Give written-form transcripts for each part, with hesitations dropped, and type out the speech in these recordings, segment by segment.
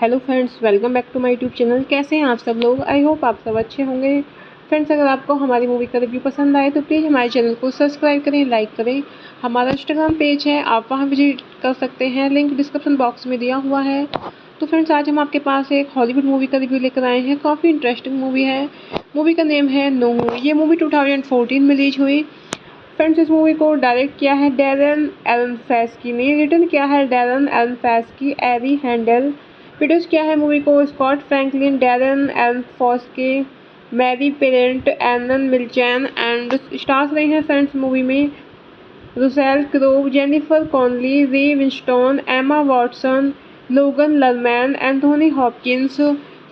Hello friends, welcome back to my YouTube channel. कैसे हैं आप सब लोग? आई होप आप सब अच्छे होंगे। फ्रेंड्स, अगर आपको हमारी मूवी का रिव्यू पसंद आए तो प्लीज़ हमारे चैनल को सब्सक्राइब करें, लाइक करें। हमारा इंस्टाग्राम पेज है, आप वहां विजिट कर सकते हैं, लिंक डिस्क्रिप्शन बॉक्स में दिया हुआ है। तो फ्रेंड्स, आज हम आपके पास एक हॉलीवुड मूवी का रिव्यू लेकर आए हैं। काफ़ी इंटरेस्टिंग मूवी है। मूवी का नेम है नो। ये मूवी 2014 में रिलीज हुई। फ्रेंड्स, इस मूवी को डायरेक्ट किया है डैरेन एरोनफस्की ने, रिटर्न किया है Darren Aronofsky, Ari Handel. Produce किया है मूवी को Scott Franklin, Darren Aronofsky, Mary Parent, Elon Milchan and stars रहे हैं फ्रेंड्स मूवी में Russell Crowe, Jennifer Connelly, Ray Winstone, Emma Watson, Logan Lerman, Anthony Hopkins.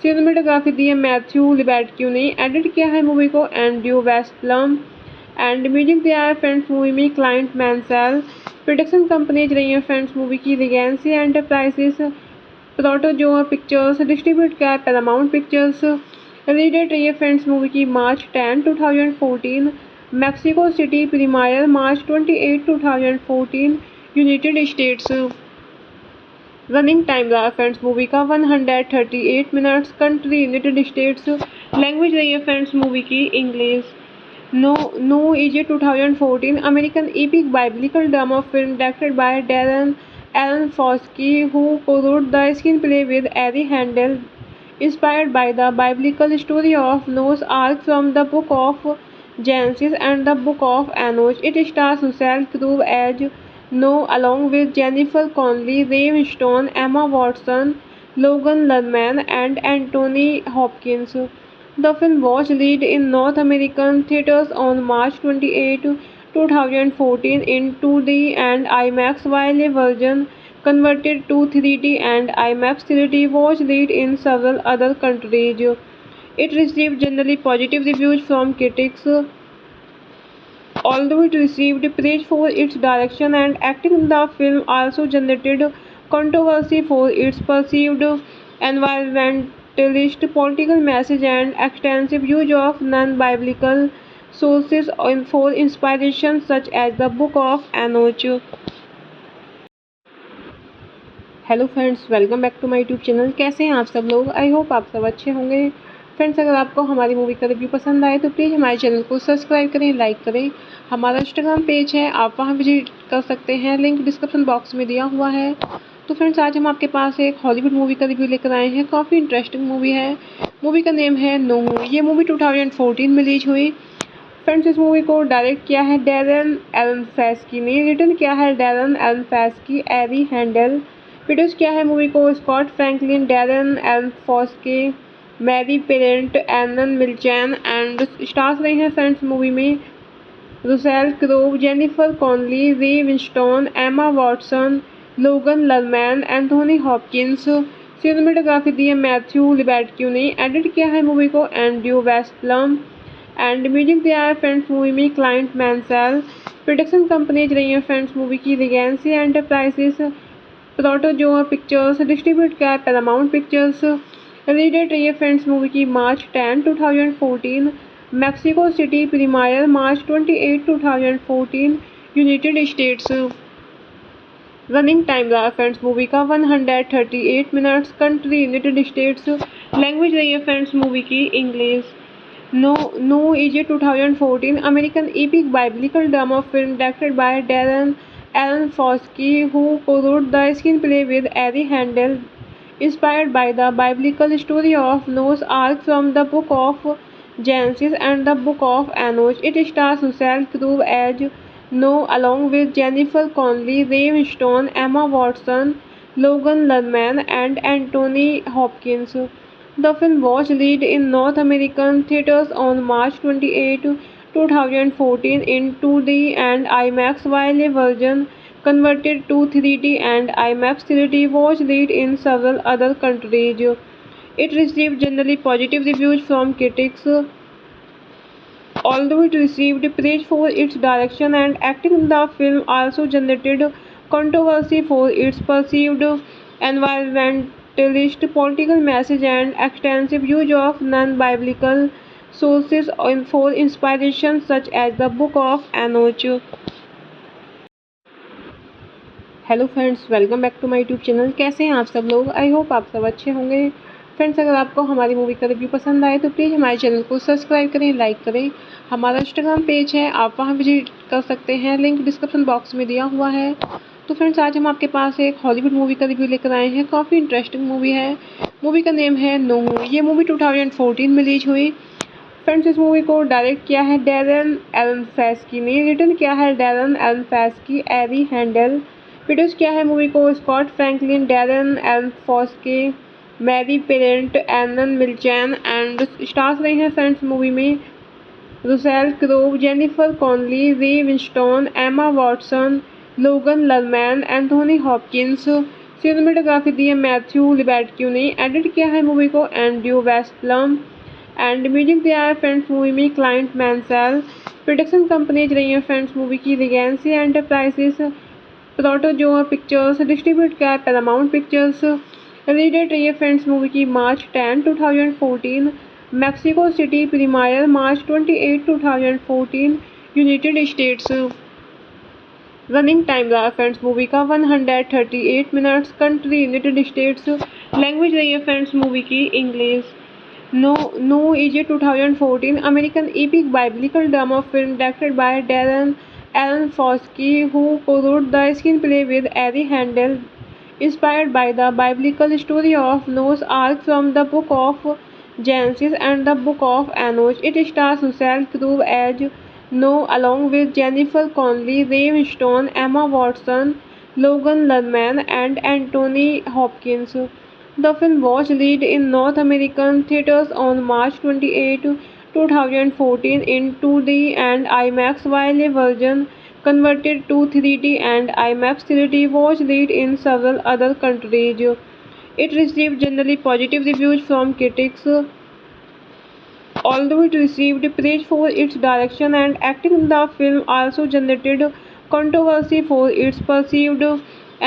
Cinematography दी है Matthew लिबर्टक्यू ने। Edit किया है मूवी को एंड्रयू वेस्टलम एंड म्यूजिक दिया है फ्रेंड्स मूवी में क्लाइंट मैंसेल। प्रोडक्शन कंपनीज रही है फ्रेंड्स मूवी की Regency Enterprises, Protozoa Pictures. Distribute किया है पैरामाउंट पिक्चर्स। रिलीज डेट रही है फ्रेंड्स मूवी की March 10, 2014। Mexico City premiere March 28, 2014, United States. Running time रहा फ्रेंड्स मूवी का 138 minutes. Country United States. Language रही है फ्रेंड्स मूवी की English. No is a 2014 American epic biblical drama film directed by Darren Aronofsky, who co-wrote the screenplay with Ari Handel, inspired by the biblical story of Noah's Ark from the Book of Genesis and the Book of Enoch. It stars Russell Crowe as Noah along with Jennifer Connelly, Ray Winstone, Emma Watson, Logan Lerman, and Anthony Hopkins. The film was released in North American theaters on March 28, 2014 in 2D and IMAX, while a version converted to 3D and IMAX 3D was released in several other countries. It received generally positive reviews from critics, although it received praise for its direction and acting. The film also generated controversy for its perceived environmentalist political message and extensive use of non-biblical sources for inspiration, such as the Book of Enoch. Hello friends, welcome back to my YouTube channel. कैसे हैं आप सब लोग? I hope आप सब अच्छे होंगे। Friends, अगर आपको हमारी मूवी का रिव्यू पसंद आए तो प्लीज़ हमारे चैनल को सब्सक्राइब करें, लाइक करें। हमारा इंस्टाग्राम पेज है, आप वहां विजिट कर सकते हैं, लिंक डिस्क्रिप्शन बॉक्स में दिया हुआ है। तो फ्रेंड्स, आज हम आपके पास एक हॉलीवुड मूवी का रिव्यू लेकर आए हैं। काफ़ी इंटरेस्टिंग मूवी है। मूवी का नेम है नूह। ये मूवी 2014 में रिलीज हुई। फ्रेंड्स, इस मूवी को डायरेक्ट किया है डैरेन एरोनोफ्स्की ने, रिटर्न किया है Darren Aronofsky, Ari Handel, produce किया है मूवी को Scott Franklin, Darren Aronofsky, Mary Parent, Elon Milchan and stars रहे हैं फ्रेंड्स मूवी में Russell Crowe, Jennifer Connelly, Ray Winstone, Emma Watson, Logan Lerman, Anthony Hopkins. Cinematography दी है Matthew लिबर्टक्यू ने, edit किया है मूवी को एंड्रयू वेस्टलम एंड म्यूजिक दिया है फ्रेंड्स मूवी में क्लाइंट मैंसेल। प्रोडक्शन कंपनीज रही हैं फ्रेंड्स मूवी की Regency Enterprises, Protozoa Pictures, distribute किया है पैरामाउंट पिक्चर्स। रिलीज डेट रही है फ्रेंड्स मूवी की March 10, 2014। Mexico City premiere March 28, 2014, United States. Running time रहा फ्रेंड्स मूवी का 138 minutes. Country United States. Language रही है फ्रेंड्स मूवी की English. No is a 2014 American epic biblical drama film directed by Darren Aronofsky, who co-wrote the screenplay with Ari Handel, inspired by the biblical story of Noah's Ark from the Book of Genesis and the Book of Enoch. It stars Russell Crowe as Noah along with Jennifer Connelly, Ray Winstone, Emma Watson, Logan Lerman, and Anthony Hopkins. The film was released in North American theaters on March 28, 2014 in 2D and IMAX, while a version converted to 3D and IMAX 3D was released in several other countries. It received generally positive reviews from critics, although it received praise for its direction and acting. The film also generated controversy for its perceived environmentalist political message and extensive use of non-biblical sources for inspiration, such as the Book of Enoch. Hello friends, welcome back to my YouTube channel. कैसे हैं आप सब लोग? I hope आप सब अच्छे होंगे। Friends, अगर आपको हमारी मूवी का रिव्यू पसंद आए तो प्लीज़ हमारे चैनल को सब्सक्राइब करें, लाइक करें। हमारा इंस्टाग्राम पेज है, आप वहां विजिट कर सकते हैं, लिंक डिस्क्रिप्शन बॉक्स में दिया हुआ है। तो फ्रेंड्स, आज हम आपके पास एक हॉलीवुड मूवी का रिव्यू लेकर आए हैं। काफ़ी इंटरेस्टिंग मूवी है। मूवी का नेम है नूह। ये मूवी 2014 में रिलीज हुई। फ्रेंड्स, इस मूवी को डायरेक्ट किया है डैरेन एरोनोफ्स्की ने, रिटर्न किया है Darren Aronofsky, Ari Handel, produce किया है मूवी को Scott Franklin, Darren Aronofsky, Mary Parent, Elon Milchan and stars रहे हैं फ्रेंड्स मूवी में Russell Crowe, Jennifer Connelly, Ray Winstone, Emma Watson, Logan Lerman, Anthony Hopkins. Cinematography दी है Matthew लिबर्टक्यू ने, edit किया है मूवी को एंड्रयू वेस्टलम एंड म्यूजिक दिया है फ्रेंड्स मूवी में क्लाइंट मैंसेल। प्रोडक्शन कंपनीज रही हैं फ्रेंड्स मूवी की Regency Enterprises, Protozoa Pictures, distribute किया है पैरामाउंट पिक्चर्स। रिलीज डेट रही है फ्रेंड्स मूवी की March 10, 2014। Mexico City premiere March 28, 2014, United States. Running time रहा फ्रेंड्स मूवी का 138 minutes. Country United States. Language रही है फ्रेंड्स मूवी की English. No is a 2014 American epic biblical drama film directed by Darren Aronofsky, who co-wrote the screenplay with Ari Handel, inspired by the biblical story of Noah's Ark from the Book of Genesis and the Book of Enoch. It stars Russell Crowe as Noah along with Jennifer Connelly, Ray Winstone, Emma Watson, Logan Lerman, and Anthony Hopkins. The film was released in North American theaters on March 28, 2014 in 2D and IMAX, while a version converted to 3D and IMAX 3D was released in several other countries. It received generally positive reviews from critics, although it received praise for its direction and acting. The film also generated controversy for its perceived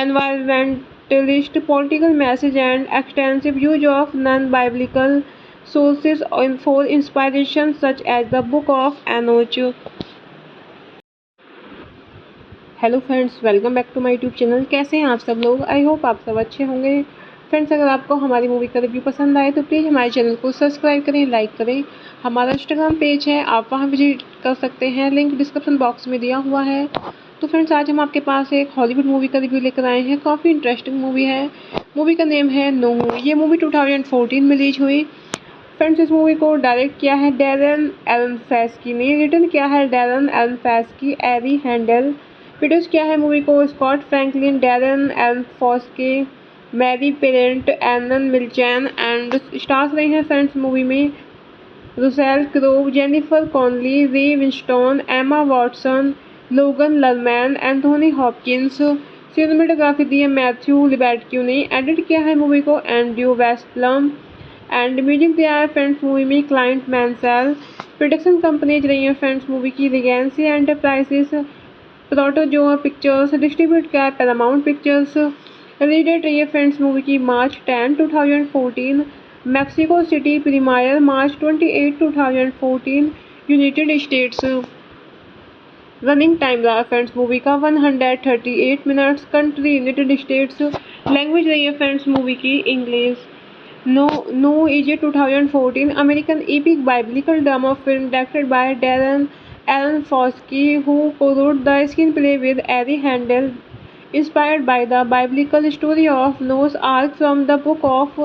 environmentalist political message and extensive use of non-biblical sources for inspiration, such as the Book of Enoch. Hello friends, welcome back to my YouTube channel. कैसे हैं आप सब लोग? I hope आप सब अच्छे होंगे। Friends, अगर आपको हमारी मूवी का रिव्यू पसंद आए तो प्लीज़ हमारे चैनल को सब्सक्राइब करें, लाइक करें। हमारा इंस्टाग्राम पेज है, आप वहां विजिट कर सकते हैं, लिंक डिस्क्रिप्शन बॉक्स में दिया हुआ है। तो फ्रेंड्स, आज हम आपके पास एक हॉलीवुड मूवी का रिव्यू लेकर आए हैं। काफ़ी इंटरेस्टिंग मूवी है। मूवी का नेम है नूह। ये मूवी 2014 में रिलीज हुई। फ्रेंड्स इस मूवी को डायरेक्ट किया है डैरेन एरोनफस्की ने, रिटर्न किया है Darren Aronofsky, Ari Handel, produce किया है मूवी को Scott Franklin, Darren Aronofsky, Mary Parent, Arnon Milchan and stars रहे हैं फ्रेंड्स मूवी में Russell Crowe, Jennifer Connelly, Ray Winstone, Emma Watson, Logan Lerman, Anthony Hopkins. Cinematography दी है Matthew लिबर्टक्यू ने, edit किया है मूवी को एंड्रयू वेस्टलम एंड म्यूजिक दिया है फ्रेंड्स मूवी में क्लाइंट मैंसेल। प्रोडक्शन कंपनीज रही हैं फ्रेंड्स मूवी की Regency Enterprises, Protozoa Pictures, distribute किया है पैरामाउंट पिक्चर्स। रिलीज डेट रही है फ्रेंड्स मूवी की March 10, 2014, Mexico City premiere March 28, 2014, United States. Running time रहा फ्रेंड्स मूवी का 138 minutes, country United States. Language रही है फ्रेंड्स मूवी की English. Noah is 2014 American epic biblical drama film directed by Darren Aronofsky, who co-wrote the screenplay with Ari Handel, inspired by the biblical story of Noah's Ark from the book of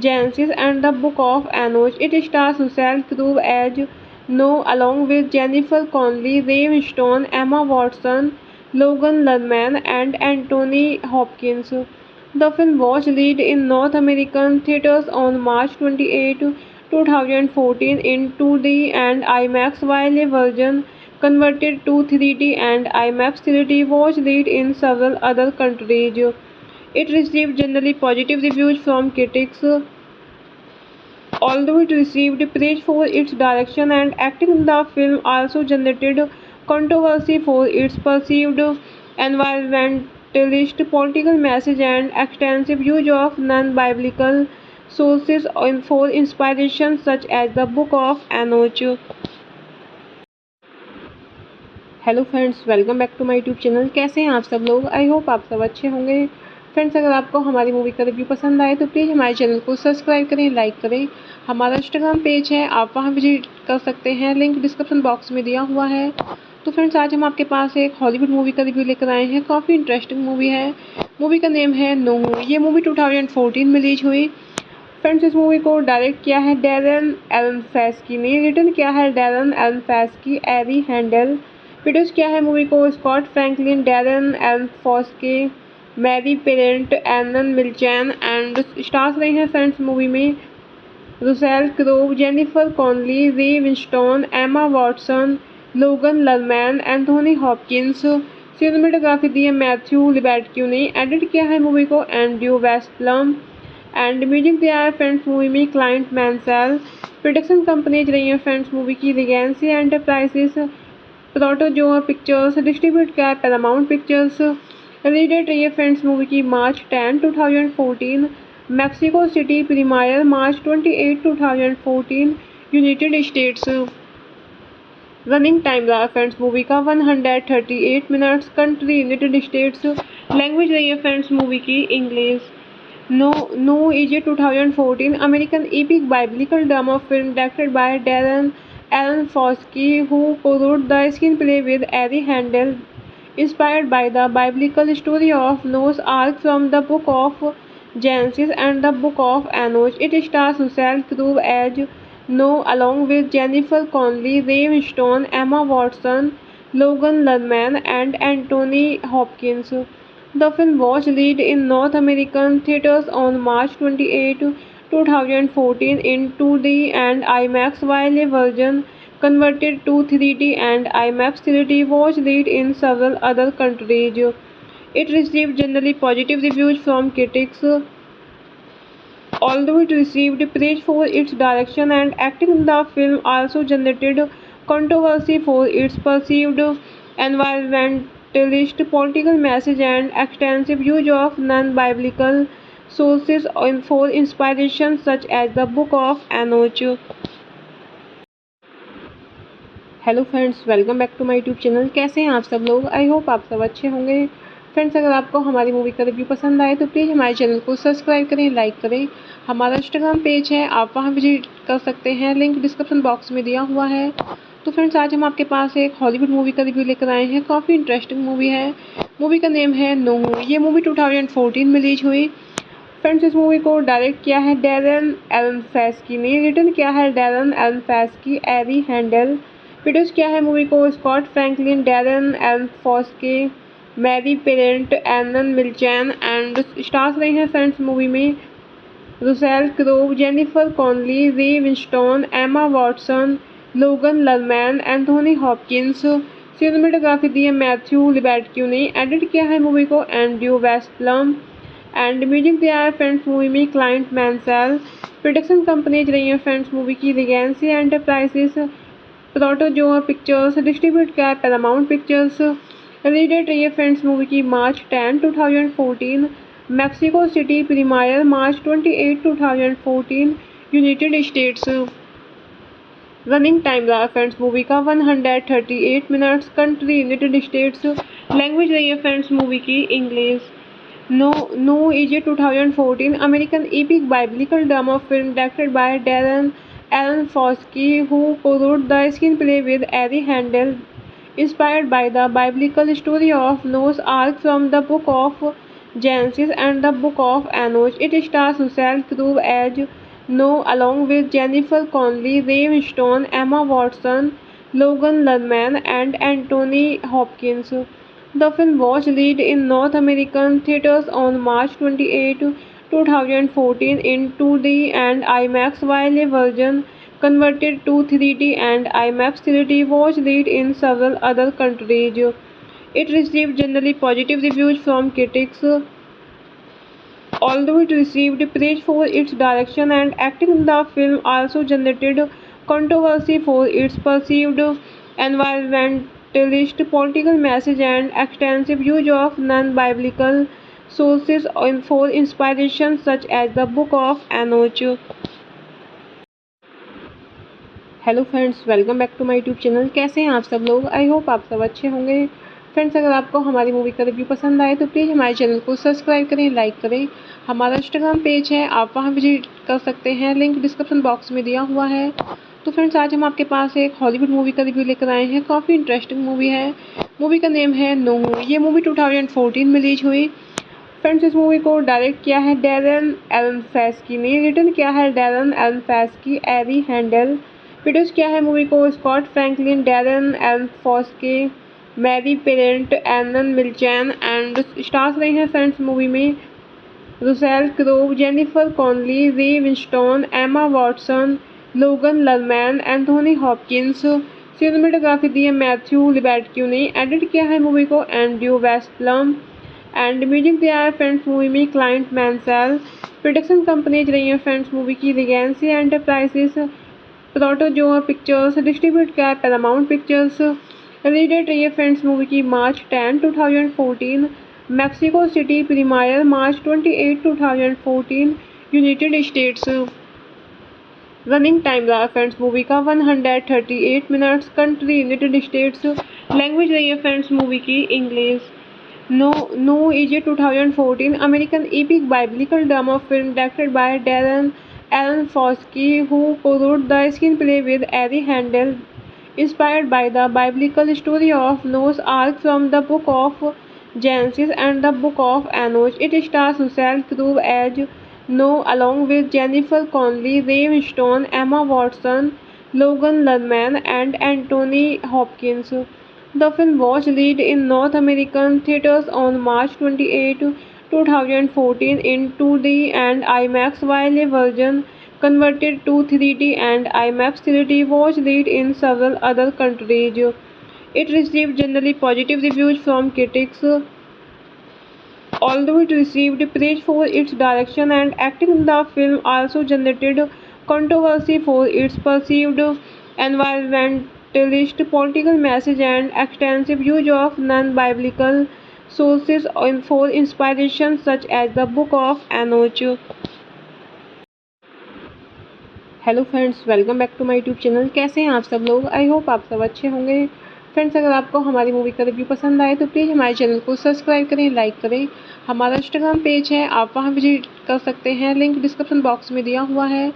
Genesis and the book of Enoch. It stars Russell Crowe as Noah along with Jennifer Connelly, Ray Winstone, Emma Watson, Logan Lerman, and Anthony Hopkins. The film was released in North American theaters on March 28, 2014 in 2D and IMAX, while a version converted to 3D and IMAX 3D was released in several other countries. It received generally positive reviews from critics, although it received praise for its direction and acting. The film also generated controversy for its perceived environmentalist political message and extensive use of non-biblical sources for inspiration, such as the Book of Enoch. Hello friends, welcome back to my YouTube channel. कैसे हैं आप सब लोग? I hope आप सब अच्छे होंगे। Friends अगर आपको हमारी मूवी का रिव्यू पसंद आए तो प्लीज़ हमारे चैनल को सब्सक्राइब करें, लाइक करें। हमारा इंस्टाग्राम पेज है, आप वहां विजिट कर सकते हैं, लिंक डिस्क्रिप्शन बॉक्स में दिया हुआ है। तो फ्रेंड्स आज हम आपके पास एक हॉलीवुड मूवी का रिव्यू लेकर आए हैं। काफ़ी इंटरेस्टिंग मूवी है। मूवी का नेम है नोह। ये मूवी 2014 में रिलीज हुई। फ्रेंड्स इस मूवी को डायरेक्ट किया है डैरेन एरोनफस्की ने, रिटर्न किया है Darren Aronofsky, Ari Handel, produce किया है मूवी को Scott Franklin, Darren Aronofsky, Mary Parent, Arnon Milchan and stars रहे हैं फ्रेंड्स मूवी में Russell Crowe, Jennifer Connelly, Ray Winstone, Emma Watson, Logan Lerman, Anthony Hopkins. Cinematography दी है Matthew लिबर्टक्यू ने, edit किया है मूवी को एंड्रयू वेस्टलम एंड म्यूजिक दिया है फ्रेंड्स मूवी में क्लाइंट मैंसेल। प्रोडक्शन कंपनीज रही हैं फ्रेंड्स मूवी की Regency Enterprises, Protozoa Pictures, distribute किया है पैरामाउंट पिक्चर्स। रिलीज डेट रही है फ्रेंड्स मूवी की March 10, 2014, Mexico City premiere March 28, 2014, United States. Running time रहा फ्रेंड्स मूवी का 138 minutes, country United States. Language रही है फ्रेंड्स मूवी की English. Noah is 2014 American epic biblical drama film directed by Darren Aronofsky, who co-wrote the screenplay with Ari Handel, inspired by the biblical story of Noah's Ark from the book of Genesis and the book of Enoch. It stars Russell Crowe as Noah along with Jennifer Connelly, Ray Winstone, Emma Watson, Logan Lerman, and Anthony Hopkins. The film was released in North American theaters on March 28, 2014 in 2D and IMAX, while a version converted to 3D and IMAX 3D was released in several other countries. It received generally positive reviews from critics, although it received praise for its direction and acting. The film also generated controversy for its perceived environmentalist political message and extensive use of non-biblical sources for inspiration, such as the Book of Enoch. Hello friends, welcome back to my YouTube channel. कैसे हैं आप सब लोग? I hope आप सब अच्छे होंगे। Friends अगर आपको हमारी मूवी का रिव्यू पसंद आए तो प्लीज़ हमारे चैनल को सब्सक्राइब करें, लाइक करें। हमारा इंस्टाग्राम पेज है, आप वहां विजिट कर सकते हैं, लिंक डिस्क्रिप्शन बॉक्स में दिया हुआ है। तो फ्रेंड्स आज हम आपके पास एक हॉलीवुड मूवी का रिव्यू लेकर आए हैं। काफ़ी इंटरेस्टिंग मूवी है। मूवी का नेम है नोह। ये मूवी 2014 में रिलीज हुई। फ्रेंड्स इस मूवी को डायरेक्ट किया है डैरेन एरोनफस्की ने, रिटर्न किया है Darren Aronofsky, Ari Handel, produce किया है मूवी को Scott Franklin, Darren Aronofsky, Mary Parent, Arnon Milchan and stars रहे हैं फ्रेंड्स मूवी में Russell Crowe, Jennifer Connelly, Ray Winstone, Emma Watson, Logan Lerman, Anthony Hopkins. Cinematography दी है Matthew लिबर्टक्यू ने, edit किया है मूवी को एंड्रयू वेस्टलम एंड म्यूजिक दिया है फ्रेंड्स मूवी में क्लाइंट मैंसेल। प्रोडक्शन कंपनीज रही हैं फ्रेंड्स मूवी की Regency Enterprises, Protozoa Pictures, distribute किया है पैरामाउंट पिक्चर्स। रिलीज डेट रही है फ्रेंड्स मूवी की March 10, 2014, Mexico City premiere March 28, 2014, United States. Running time रहा फ्रेंड्स मूवी का 138 minutes, country United States. Language रही है फ्रेंड्स मूवी की English. Noah is 2014 American epic biblical drama film directed by Darren Aronofsky, who co-wrote the screenplay with Ari Handel, inspired by the biblical story of Noah's Ark from the book of Genesis and the book of Enoch. It stars Russell Crowe as Noah along with Jennifer Connelly, Ray Winstone, Emma Watson, Logan Lerman, and Anthony Hopkins. The film was released in North American theaters on March 28, 2014 in 2D and IMAX, while a version converted to 3D and IMAX 3D was released in several other countries. It received generally positive reviews from critics, although it received praise for its direction and acting. The film also generated controversy for its perceived environmentalist political message and extensive use of non-biblical sources for inspiration, such as the Book of Enoch. Hello friends, welcome back to my YouTube channel. कैसे हैं आप सब लोग? I hope आप सब अच्छे होंगे। Friends अगर आपको हमारी मूवी का रिव्यू पसंद आए तो प्लीज़ हमारे चैनल को सब्सक्राइब करें, लाइक करें। हमारा इंस्टाग्राम पेज है, आप वहां विजिट कर सकते हैं, लिंक डिस्क्रिप्शन बॉक्स में दिया हुआ है। तो फ्रेंड्स आज हम आपके पास एक हॉलीवुड मूवी का रिव्यू लेकर आए हैं। काफ़ी इंटरेस्टिंग मूवी है। मूवी का नेम है नोह। ये मूवी 2014 में रिलीज हुई। फ्रेंड्स इस मूवी को डायरेक्ट किया है डैरेन एरोनफस्की ने, रिटर्न किया है Darren Aronofsky, Ari Handel, produce किया है मूवी को Scott Franklin, Darren Aronofsky, Mary Parent, Arnon Milchan and stars रहे हैं फ्रेंड्स मूवी में Russell Crowe, Jennifer Connelly, Ray Winstone, Emma Watson, Logan Lerman, Anthony Hopkins. Cinematography दी है Matthew लिबर्टक्यू ने, edit किया है मूवी को एंड्रयू वेस्टलम एंड म्यूजिक दिया है फ्रेंड्स मूवी में क्लाइंट मैंसेल। प्रोडक्शन कंपनीज रही हैं फ्रेंड्स मूवी की Regency Enterprises, Protozoa Pictures, distribute किया है पैरामाउंट पिक्चर्स। रिलीज डेट रही है फ्रेंड्स मूवी की March 10, 2014, Mexico City premiere March 28, 2014, United States. Running time रहा फ्रेंड्स मूवी का 138 minutes, country United States. Language रही है फ्रेंड्स मूवी की English. Noah is 2014 American epic biblical drama film directed by Darren Aronofsky, who co-wrote the screenplay with Ari Handel, inspired by the biblical story of Noah's Ark from the book of Genesis and the book of Enoch. It stars Russell Crowe as Noah along with Jennifer Connelly, Ray Winstone, Emma Watson, Logan Lerman, and Anthony Hopkins. The film was released in North American theaters on March 28, 2014 in 2D and IMAX, while a version converted to 3D and IMAX 3D was released in several other countries. It received generally positive reviews from critics, although it received praise for its direction and acting. The film also generated controversy for its perceived environmentalist political message and extensive use of non-biblical sources for inspiration, such as the Book of Enoch. Hello friends, welcome back to my YouTube channel. कैसे हैं आप सब लोग? I hope आप सब अच्छे होंगे। Friends अगर आपको हमारी मूवी का रिव्यू पसंद आए तो प्लीज़ हमारे चैनल को सब्सक्राइब करें, लाइक करें। हमारा इंस्टाग्राम पेज है, आप वहां विजिट कर सकते हैं, लिंक डिस्क्रिप्शन बॉक्स में दिया हुआ है।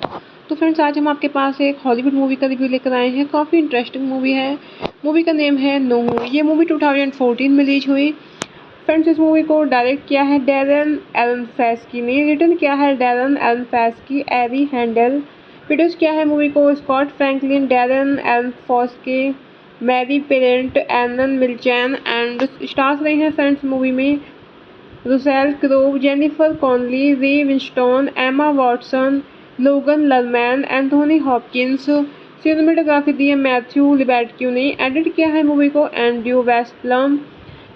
तो फ्रेंड्स आज हम आपके पास एक हॉलीवुड मूवी का रिव्यू लेकर आए हैं। काफ़ी इंटरेस्टिंग मूवी है। मूवी का नेम है नोह। ये मूवी 2014 में रिलीज हुई। फ्रेंड्स इस मूवी को डायरेक्ट किया है डैरेन एरोनफस्की ने, रिटर्न किया है Darren Aronofsky, Ari Handel, produce किया है मूवी को Scott Franklin, Darren Aronofsky, Mary Parent, Arnon Milchan and stars रहे हैं फ्रेंड्स मूवी में Russell Crowe, Jennifer Connelly, Ray Winstone, Emma Watson, Logan Lerman, Anthony Hopkins. Cinematography दी है Matthew लिबर्टक्यू ने, edit किया है मूवी को एंड्रयू वेस्टलम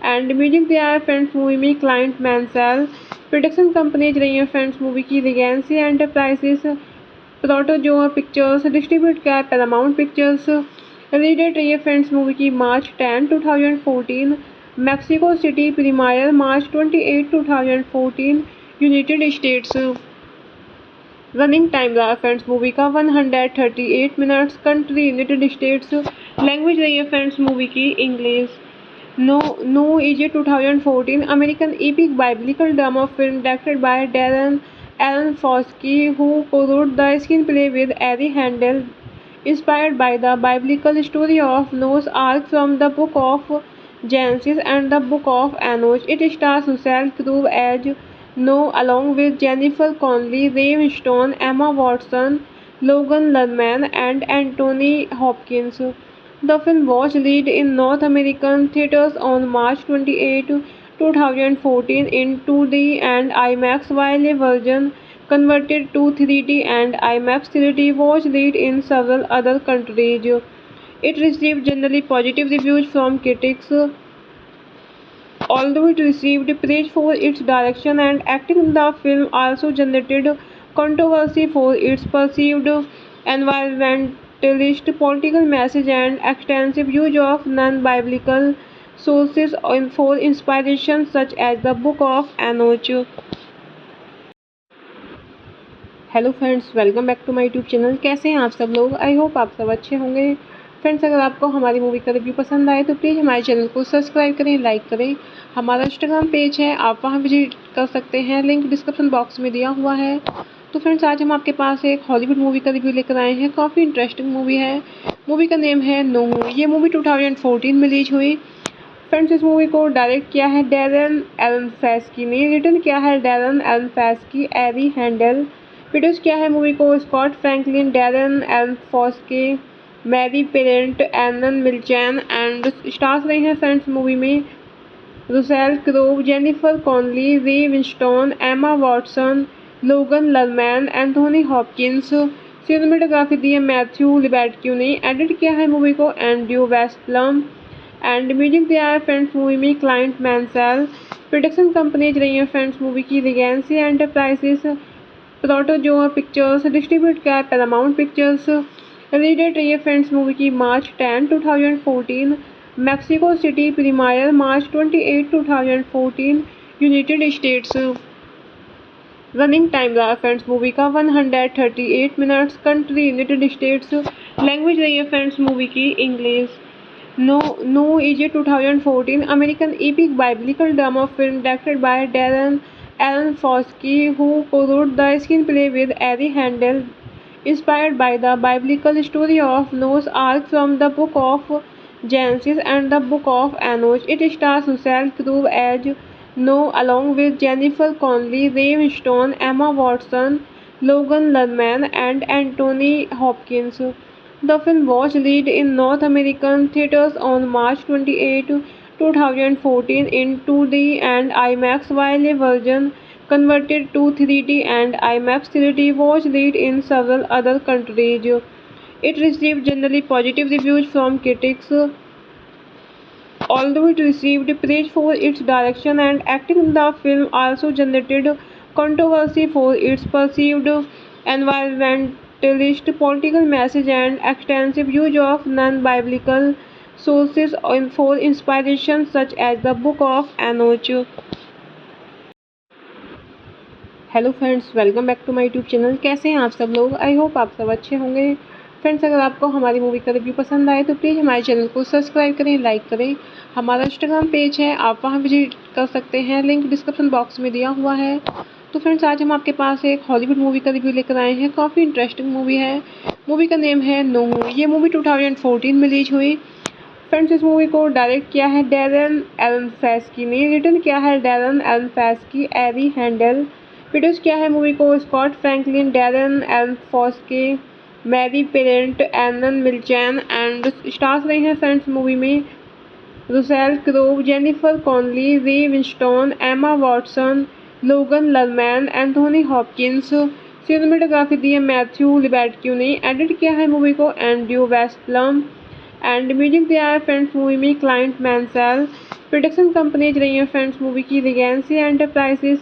एंड म्यूजिक दिया है फ्रेंड्स मूवी में क्लाइंट मैंसेल। प्रोडक्शन कंपनीज रही हैं फ्रेंड्स मूवी की Regency Enterprises, Protozoa Pictures, distribute किया है पैरामाउंट पिक्चर्स। रिलीज डेट रही है फ्रेंड्स मूवी की March 10, 2014, Mexico City premiere March 28, 2014, United States. Running time रहा फ्रेंड्स मूवी का 138 minutes, country United States. Language रही है फ्रेंड्स मूवी की English. Noah is 2014 American epic biblical drama film directed by Darren Aronofsky, who co-wrote the screenplay with Ari Handel, inspired by the biblical story of Noah's Ark from the book of Genesis and the book of Enoch. It stars Russell Crowe as Noah along with Jennifer Connelly, Ray Winstone, Emma Watson, Logan Lerman, and Anthony Hopkins. The film was released in North American theaters on March 28, 2014 in 2D and IMAX, while a version converted to 3D and IMAX 3D was released in several other countries. It received generally positive reviews from critics, although it received praise for its direction and acting. The film also generated controversy for its perceived environmentalist political message and extensive use of non-biblical sources for inspiration, such as the Book of Enoch. Hello friends, welcome back to my YouTube channel. कैसे हैं आप सब लोग? I hope आप सब अच्छे होंगे। Friends अगर आपको हमारी मूवी का रिव्यू पसंद आए तो प्लीज़ हमारे चैनल को सब्सक्राइब करें, लाइक करें। हमारा इंस्टाग्राम पेज है, आप वहां विजिट कर सकते हैं, लिंक डिस्क्रिप्शन बॉक्स में दिया हुआ है। तो फ्रेंड्स आज हम आपके पास एक हॉलीवुड मूवी का रिव्यू लेकर आए हैं। काफ़ी इंटरेस्टिंग मूवी है। मूवी का नेम है नोह। ये मूवी 2014 में रिलीज हुई। फ्रेंड्स इस मूवी को डायरेक्ट किया है डैरेन एरोनफस्की ने, रिटर्न किया है Darren Aronofsky, Ari Handel, produce किया है मूवी को Scott Franklin, Darren Aronofsky, Mary Parent, Arnon Milchan and stars रहे हैं फ्रेंड्स मूवी में Russell Crowe, Jennifer Connelly, Ray Winstone, Emma Watson, Logan Lerman, Anthony Hopkins. Cinematography दी है Matthew लिबर्टक्यू ने, edit किया है मूवी को एंड्रयू वेस्टलम एंड म्यूजिक दिया है फ्रेंड्स मूवी में क्लाइंट मैंसेल। प्रोडक्शन कंपनीज रही हैं फ्रेंड्स मूवी की Regency Enterprises, Protozoa Pictures, distribute किया है पैरामाउंट पिक्चर्स। रिलीज डेट रही है फ्रेंड्स मूवी की March 10, 2014, Mexico City premiere March 28, 2014, United States. Running time रहा फ्रेंड्स मूवी का 138 minutes, country United States. Language रही है फ्रेंड्स मूवी की English. Noah is 2014 American epic biblical drama film directed by Darren Aronofsky, who co-wrote the screenplay with Ari Handel, inspired by the biblical story of Noah's Ark from the book of Genesis and the book of Enoch. It stars Russell Crowe as Noah along with Jennifer Connelly, Ray Winstone, Emma Watson, Logan Lerman, and Anthony Hopkins. The film was released in North American theaters on March 28, 2014 in 2D and IMAX, while a version converted to 3D and IMAX 3D was released in several other countries. It received generally positive reviews from critics, although it received praise for its direction and acting. The film also generated controversy for its perceived environmentalist political message and extensive use of non-biblical sources for inspiration, such as the Book of Enoch. Hello friends, welcome back to my YouTube channel. कैसे हैं आप सब लोग? I hope आप सब अच्छे होंगे। Friends अगर आपको हमारी मूवी का रिव्यू पसंद आए तो प्लीज़ हमारे चैनल को सब्सक्राइब करें, लाइक करें। हमारा इंस्टाग्राम पेज है, आप वहां विजिट कर सकते हैं, लिंक डिस्क्रिप्शन बॉक्स में दिया हुआ है। तो फ्रेंड्स आज हम आपके पास एक हॉलीवुड मूवी का रिव्यू लेकर आए हैं। काफ़ी इंटरेस्टिंग मूवी है। मूवी का नेम है नोह। ये मूवी 2014 में रिलीज हुई। फ्रेंड्स इस मूवी को डायरेक्ट किया है डैरेन एरोनफस्की ने, रिटर्न किया है Darren Aronofsky, Ari Handel, produce किया है मूवी को Scott Franklin, Darren Aronofsky, Mary Parent, Arnon Milchan and stars रहे हैं फ्रेंड्स मूवी में Russell Crowe, Jennifer Connelly, Ray Winstone, Emma Watson, Logan Lerman, Anthony Hopkins. Cinematography दी है Matthew लिबर्टक्यू ने, edit किया है मूवी को एंड्रयू वेस्टलम एंड म्यूजिक दिया है फ्रेंड्स मूवी में क्लाइंट मैंसेल। प्रोडक्शन कंपनीज रही हैं फ्रेंड्स मूवी की Regency Enterprises,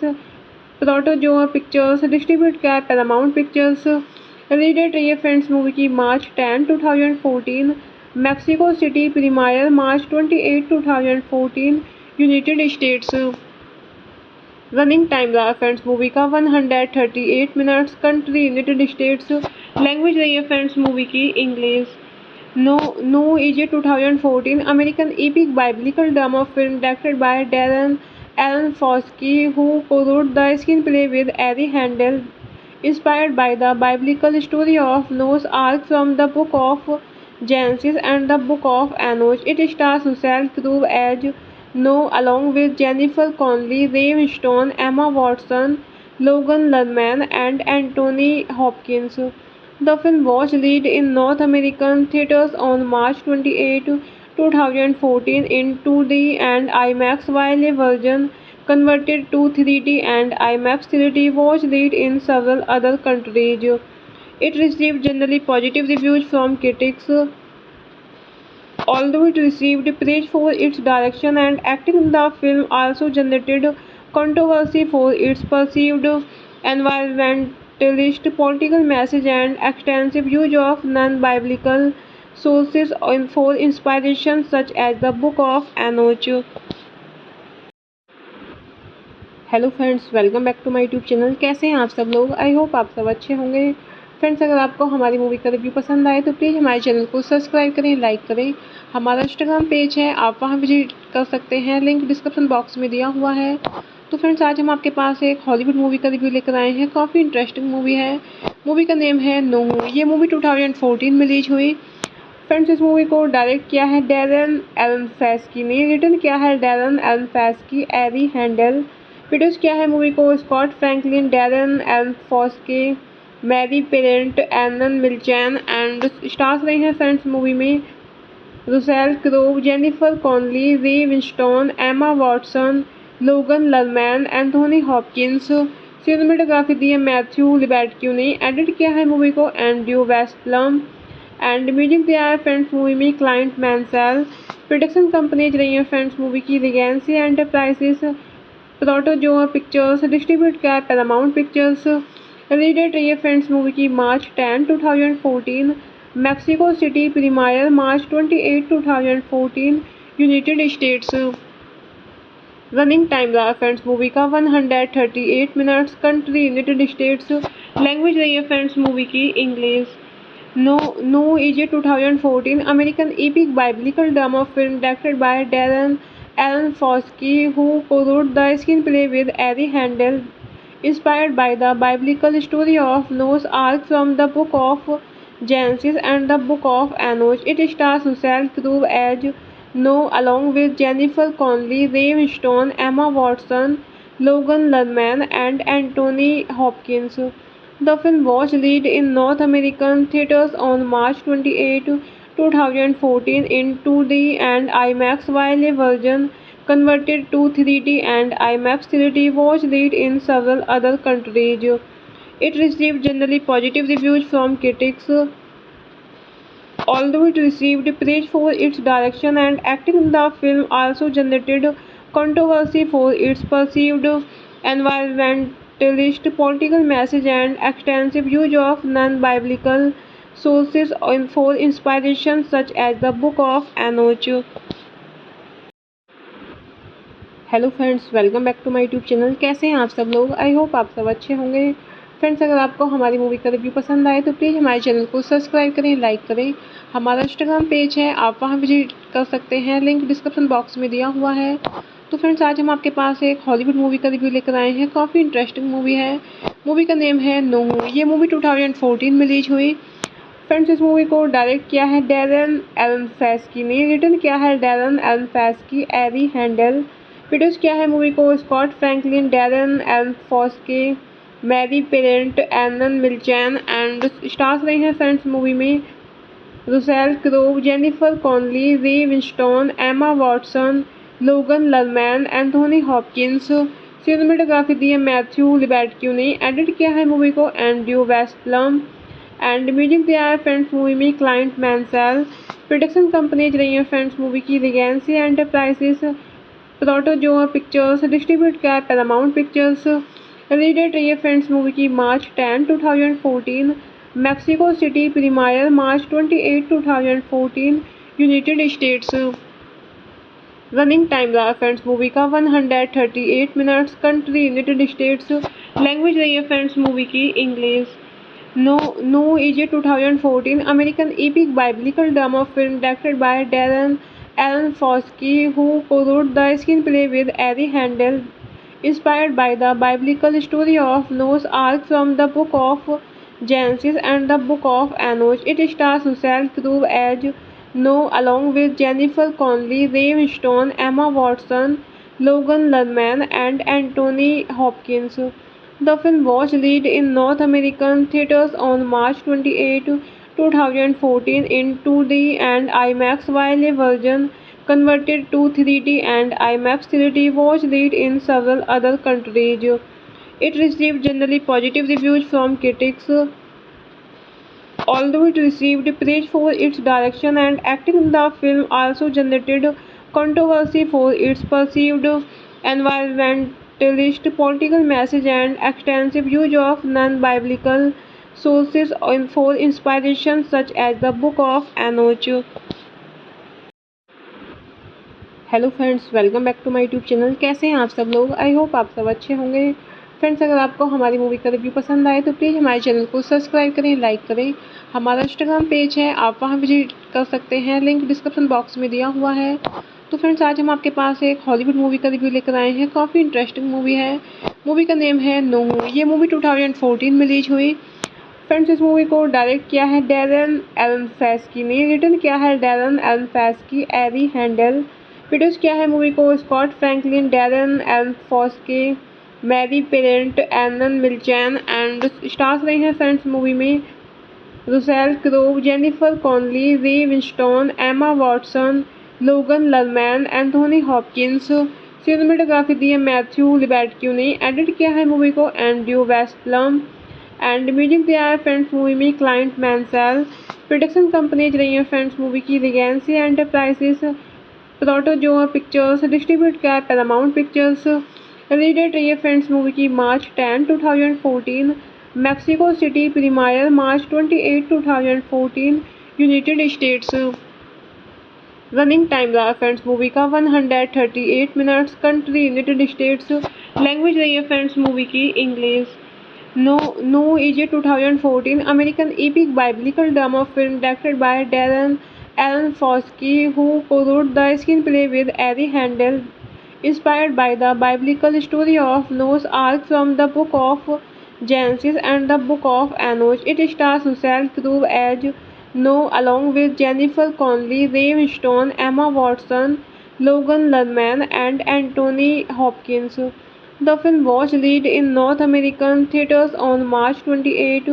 Protozoa Pictures, distribute किया है पैरामाउंट पिक्चर्स। रिलीज डेट रही है फ्रेंड्स मूवी की March 10, 2014, Mexico City premiere March 28, 2014, United States. Running time रहा फ्रेंड्स मूवी का 138 minutes, country United States. Language रही है फ्रेंड्स मूवी की English. Noah is 2014 American epic biblical drama film directed by Darren Aronofsky, who co-wrote the screenplay with Ari Handel, inspired by the biblical story of Noah's Ark from the book of Genesis and the book of Enoch. It stars Russell Crowe as Noah along with Jennifer Connelly, Ray Winstone, Emma Watson, Logan Lerman, and Anthony Hopkins. The film was released in North American theaters on March 28, 2014 in 2D and IMAX, while a version converted to 3D and IMAX 3D was released in several other countries. It received generally positive reviews from critics, although it received praise for its direction and acting. The film also generated controversy for its perceived environmentalist political message and extensive use of non-biblical sources for inspiration, such as the Book of Enoch. Hello friends, welcome back to my YouTube channel. कैसे हैं आप सब लोग? I hope आप सब अच्छे होंगे। Friends अगर आपको हमारी मूवी का रिव्यू पसंद आए तो प्लीज़ हमारे चैनल को सब्सक्राइब करें, लाइक करें। हमारा इंस्टाग्राम पेज है, आप वहां विजिट कर सकते हैं, लिंक डिस्क्रिप्शन बॉक्स में दिया हुआ है। तो फ्रेंड्स आज हम आपके पास एक हॉलीवुड मूवी का रिव्यू लेकर आए हैं। काफ़ी इंटरेस्टिंग मूवी है। मूवी का नेम है नोह। ये मूवी 2014 में रिलीज हुई। फ्रेंड्स इस मूवी को डायरेक्ट किया है डैरेन एरोनफस्की ने, रिटर्न किया है Darren Aronofsky, Ari Handel, produce किया है मूवी को Scott Franklin, Darren Aronofsky, Mary Parent, Arnon Milchan and stars रहे हैं फ्रेंड्स मूवी में Russell Crowe, Jennifer Connelly, Ray Winstone, Emma Watson, Logan Lerman, Anthony Hopkins. Cinematography दी है Matthew लिबर्टक्यू ने, edit किया है मूवी को एंड्रयू वेस्टलम एंड म्यूजिक दिया है फ्रेंड्स मूवी में क्लाइंट मैंसेल। प्रोडक्शन कंपनीज रही हैं फ्रेंड्स मूवी की Regency Enterprises, Protozoa Pictures, distribute किया है पैरामाउंट पिक्चर्स। रिलीज डेट रही है फ्रेंड्स मूवी की March 10, 2014, Mexico City premiere March 28, 2014, United States. Running time रहा फ्रेंड्स मूवी का 138 minutes, country United States. Language रही है फ्रेंड्स मूवी की English. Noah is 2014 American epic biblical drama film directed by Darren Aronofsky, who co-wrote the screenplay with Ari Handel, inspired by the biblical story of Noah's Ark from the book of Genesis and the book of Enoch. It stars Russell Crowe as Noah along with Jennifer Connelly, Ray Winstone, Emma Watson, Logan Lerman, and Anthony Hopkins. The film was released in North American theaters on March 28, 2014 in 2D and IMAX, while a version converted to 3D and IMAX 3D was released in several other countries. It received generally positive reviews from critics, although it received praise for its direction and acting. The film also generated controversy for its perceived environmentalist political message and extensive use of non-biblical sources for inspiration, such as the Book of Enoch. Hello friends, welcome back to my YouTube channel. कैसे हैं आप सब लोग? I hope आप सब अच्छे होंगे। Friends अगर आपको हमारी मूवी का रिव्यू पसंद आए तो प्लीज़ हमारे चैनल को सब्सक्राइब करें, लाइक करें। हमारा इंस्टाग्राम पेज है, आप वहां विजिट कर सकते हैं, लिंक डिस्क्रिप्शन बॉक्स में दिया हुआ है। तो फ्रेंड्स आज हम आपके पास एक हॉलीवुड मूवी का रिव्यू लेकर आए हैं। काफ़ी इंटरेस्टिंग मूवी है। मूवी का नेम है नोह। ये मूवी 2014 में रिलीज हुई। फ्रेंड्स इस मूवी को डायरेक्ट किया है डैरेन एरोनफस्की ने, रिटर्न किया है Darren Aronofsky, Ari Handel, produce किया है मूवी को Scott Franklin, Darren Aronofsky, Mary Parent, Arnon Milchan and stars रहे हैं फ्रेंड्स मूवी में Russell Crowe, Jennifer Connelly, Ray Winstone, Emma Watson, Logan Lerman, Anthony Hopkins. Cinematography दी है Matthew लिबर्टक्यू ने, edit किया है मूवी को एंड्रयू वेस्टलम एंड म्यूजिक दिया है फ्रेंड्स मूवी में क्लाइंट मैंसेल। प्रोडक्शन कंपनीज रही हैं फ्रेंड्स मूवी की Regency Enterprises, Protozoa Pictures, distribute किया है पैरामाउंट पिक्चर्स। रिलीज डेट रही है फ्रेंड्स मूवी की March 10, 2014, Mexico City premiere March 28, 2014, United States. Running time रहा फ्रेंड्स मूवी का 138 minutes, country United States. Language रही है फ्रेंड्स मूवी की English. Noah is 2014 American epic biblical drama film directed by Darren Aronofsky, who co-wrote the screenplay with Ari Handel, inspired by the biblical story of Noah's Ark from the book of Genesis and the book of Enoch. It stars Russell Crowe as Noah along with Jennifer Connelly, Ray Winstone, Emma Watson, Logan Lerman, and Anthony Hopkins. The film was released in North American theaters on March 28, 2014 in 2D and IMAX, while a version converted to 3D and IMAX 3D was released in several other countries. It received generally positive reviews from critics, although it received praise for its direction and acting. The film also generated controversy for its perceived environmentalist political message and extensive use of non-biblical sources for inspiration, such as the Book of Enoch. Hello friends, welcome back to my YouTube channel. कैसे हैं आप सब लोग? I hope आप सब अच्छे होंगे। Friends अगर आपको हमारी मूवी का रिव्यू पसंद आए तो प्लीज़ हमारे चैनल को सब्सक्राइब करें, लाइक करें। हमारा इंस्टाग्राम पेज है, आप वहां विजिट कर सकते हैं, लिंक डिस्क्रिप्शन बॉक्स में दिया हुआ है। तो फ्रेंड्स आज हम आपके पास एक हॉलीवुड मूवी का रिव्यू लेकर आए हैं। काफ़ी इंटरेस्टिंग मूवी है। मूवी का नेम है नोह। ये मूवी 2014 में रिलीज हुई। फ्रेंड्स इस मूवी को डायरेक्ट किया है डैरेन एरोनफस्की ने, रिटर्न किया है Darren Aronofsky, Ari Handel, produce किया है मूवी को Scott Franklin, Darren Aronofsky, Mary Parent, Arnon Milchan and stars रहे हैं फ्रेंड्स मूवी में Russell Crowe, Jennifer Connelly, Ray Winstone, Emma Watson, Logan Lerman, Anthony Hopkins. Cinematography दी है Matthew लिबर्टक्यू ने, edit किया है मूवी को एंड्रयू वेस्टलम एंड म्यूजिक दिया है फ्रेंड्स मूवी में क्लाइंट मैंसेल। प्रोडक्शन कंपनीज रही हैं फ्रेंड्स मूवी की Regency Enterprises, Protozoa Pictures, distribute किया है पैरामाउंट पिक्चर्स। रिलीज डेट रही है फ्रेंड्स मूवी की March 10, 2014, Mexico City premiere March 28, 2014, United States. Running time रहा फ्रेंड्स मूवी का 138 minutes, country United States. Language रही है फ्रेंड्स मूवी की English. Noah is 2014 American epic biblical drama film directed by Darren Aronofsky, who co-wrote the screenplay with Ari Handel, inspired by the biblical story of Noah's Ark from the book of Genesis and the book of Enoch. It stars Russell Crowe as Noah along with Jennifer Connelly, Ray Winstone, Emma Watson, Logan Lerman, and Anthony Hopkins. The film was released in North American theaters on March 28,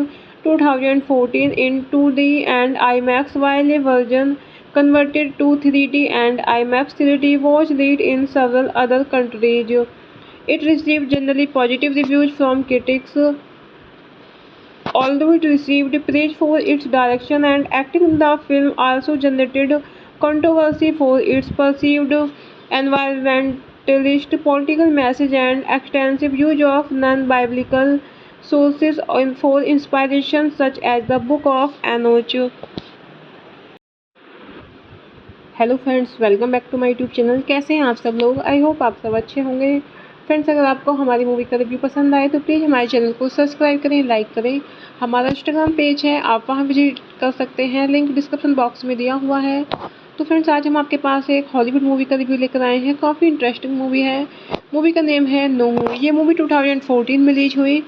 2014 in 2D and IMAX, while a version converted to 3D and IMAX 3D was released in several other countries. It received generally positive reviews from critics, although it received praise for its direction and acting. The film also generated controversy for its perceived environmentalist political message and extensive use of non-biblical sources for inspiration, such as the Book of Enoch. Hello friends, welcome back to my YouTube channel. कैसे हैं आप सब लोग? I hope आप सब अच्छे होंगे। Friends अगर आपको हमारी मूवी का रिव्यू पसंद आए तो प्लीज़ हमारे चैनल को सब्सक्राइब करें, लाइक करें। हमारा इंस्टाग्राम पेज है, आप वहां विजिट कर सकते हैं, लिंक डिस्क्रिप्शन बॉक्स में दिया हुआ है। तो फ्रेंड्स आज हम आपके पास एक हॉलीवुड मूवी का रिव्यू लेकर आए हैं। काफ़ी इंटरेस्टिंग मूवी है। मूवी का नेम है नोह। ये मूवी 2014 में रिलीज हुई।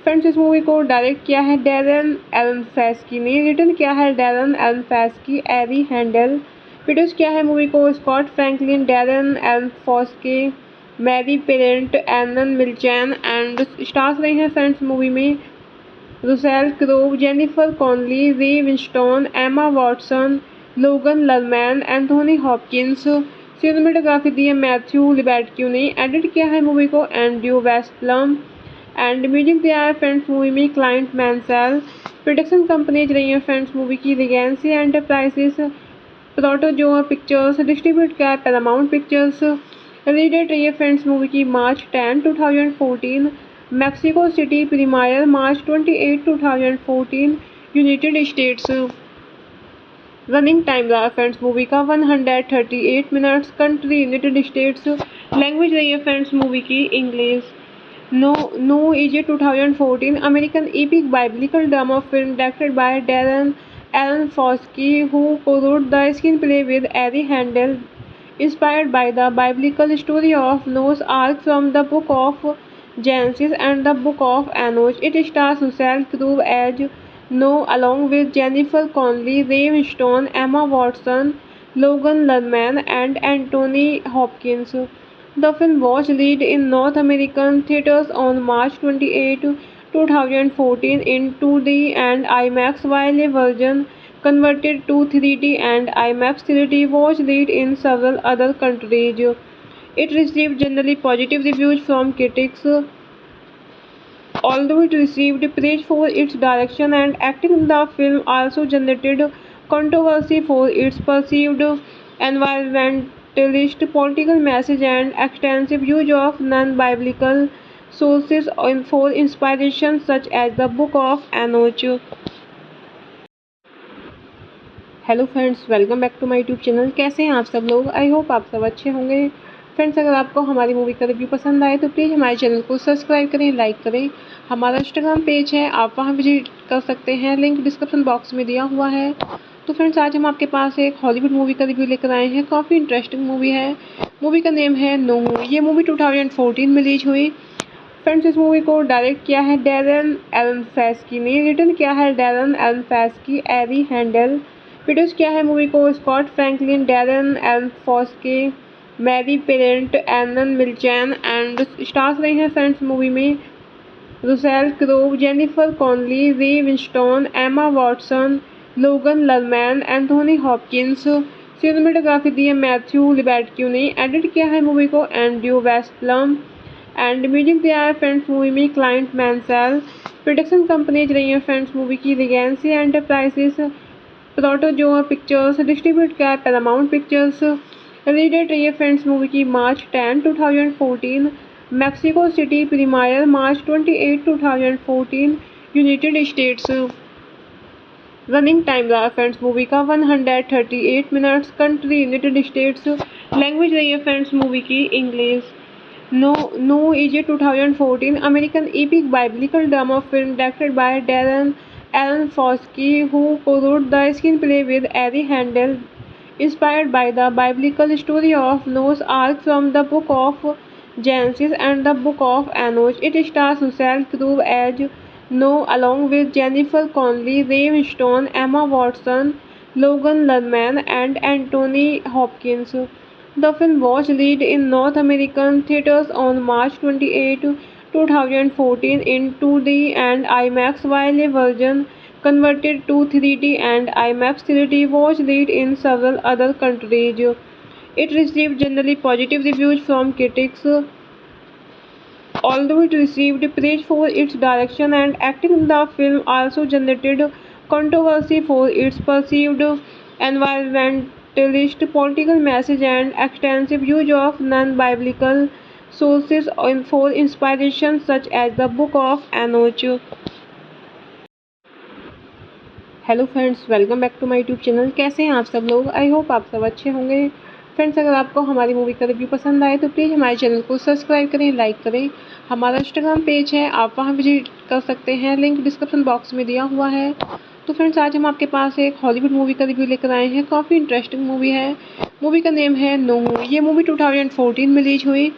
फ्रेंड्स इस मूवी को डायरेक्ट किया है डैरेन एरोनफस्की ने, रिटर्न किया है Darren Aronofsky, Ari Handel, produce किया है मूवी को Scott Franklin, Darren Aronofsky, Mary Parent, Arnon Milchan and stars रहे हैं फ्रेंड्स मूवी में Russell Crowe, Jennifer Connelly, Ray Winstone, Emma Watson, Logan Lerman, Anthony Hopkins. Cinematography दी है Matthew लिबर्टक्यू ने, edit किया है मूवी को एंड्रयू वेस्टलम एंड म्यूजिक दिया है फ्रेंड्स मूवी में क्लाइंट मैंसेल। प्रोडक्शन कंपनीज रही हैं फ्रेंड्स मूवी की Regency Enterprises, Protozoa Pictures, distribute किया है पैरामाउंट पिक्चर्स। रिलीज डेट रही है फ्रेंड्स मूवी की March 10, 2014, Mexico City premiere March 28, 2014, United States. Running time रहा फ्रेंड्स मूवी का 138 minutes, country United States. Language रही है फ्रेंड्स मूवी की English. Noah is 2014 American epic biblical drama film directed by Darren Aronofsky, who co-wrote the screenplay with Ari Handel, inspired by the biblical story of Noah's Ark from the book of Genesis and the book of Enoch. It stars Russell Crowe as Noah along with Jennifer Connelly, Ray Winstone, Emma Watson, Logan Lerman, and Anthony Hopkins. The film was released in North American theaters on March 28, 2014 in 2D and IMAX, while a version converted to 3D and IMAX 3D was released in several other countries. It received generally positive reviews from critics, although it received praise for its direction and acting. The film also generated controversy for its perceived environmentalist political message and extensive use of non-biblical sources for inspiration, such as the Book of Enoch. Hello friends, welcome back to my YouTube channel. कैसे हैं आप सब लोग? I hope आप सब अच्छे होंगे। Friends अगर आपको हमारी मूवी का रिव्यू पसंद आए तो प्लीज़ हमारे चैनल को सब्सक्राइब करें, लाइक करें। हमारा इंस्टाग्राम पेज है, आप वहां विजिट कर सकते हैं, लिंक डिस्क्रिप्शन बॉक्स में दिया हुआ है। तो फ्रेंड्स आज हम आपके पास एक हॉलीवुड मूवी का रिव्यू लेकर आए हैं। काफ़ी इंटरेस्टिंग मूवी है। मूवी का नेम है नोह। ये मूवी 2014 में रिलीज हुई। फ्रेंड्स इस मूवी को डायरेक्ट किया है डैरेन एरोनफस्की ने, रिटर्न किया है Darren Aronofsky, Ari Handel, produce किया है मूवी को Scott Franklin, Darren Aronofsky, Mary Parent, Arnon Milchan and stars रहे हैं फ्रेंड्स मूवी में Russell Crowe, Jennifer Connelly, Ray Winstone, Emma Watson, Logan Lerman, Anthony Hopkins. Cinematography दी है Matthew लिबर्टक्यू ने, edit किया है मूवी को एंड्रयू वेस्टलम एंड म्यूजिक दिया है फ्रेंड्स मूवी में क्लाइंट मैंसेल। प्रोडक्शन कंपनीज रही हैं फ्रेंड्स मूवी की Regency Enterprises, Protozoa Pictures, distribute किया है पैरामाउंट पिक्चर्स। रिलीज डेट रही है फ्रेंड्स मूवी की March 10, 2014, Mexico City premiere March 28, 2014, United States. Running time रहा फ्रेंड्स मूवी का 138 minutes, country United States. Language रही है फ्रेंड्स मूवी की English. Noah is 2014 American epic biblical drama film directed by Darren Aronofsky, who co-wrote the screenplay with Ari Handel, inspired by the biblical story of Noah's Ark from the book of Genesis and the book of Enoch. It stars Russell Crowe as Noah along with Jennifer Connelly, Ray Winstone, Emma Watson, Logan Lerman, and Anthony Hopkins. The film was released in North American theaters on March 28, 2014 in 2D and IMAX, while a version converted to 3D and IMAX 3D was released in several other countries. It received generally positive reviews from critics, although it received praise for its direction and acting. The film also generated controversy for its perceived environmentalist political message and extensive use of non-biblical sources for inspiration, such as the Book of Enoch. Hello friends, welcome back to my YouTube channel. कैसे हैं आप सब लोग? I hope आप सब अच्छे होंगे। Friends अगर आपको हमारी मूवी का रिव्यू पसंद आए तो प्लीज़ हमारे चैनल को सब्सक्राइब करें, लाइक करें। हमारा इंस्टाग्राम पेज है, आप वहां विजिट कर सकते हैं, लिंक डिस्क्रिप्शन बॉक्स में दिया हुआ है। तो फ्रेंड्स आज हम आपके पास एक हॉलीवुड मूवी का रिव्यू लेकर आए हैं। काफ़ी इंटरेस्टिंग मूवी है। मूवी का नेम है नोह। ये मूवी 2014 में रिलीज हुई।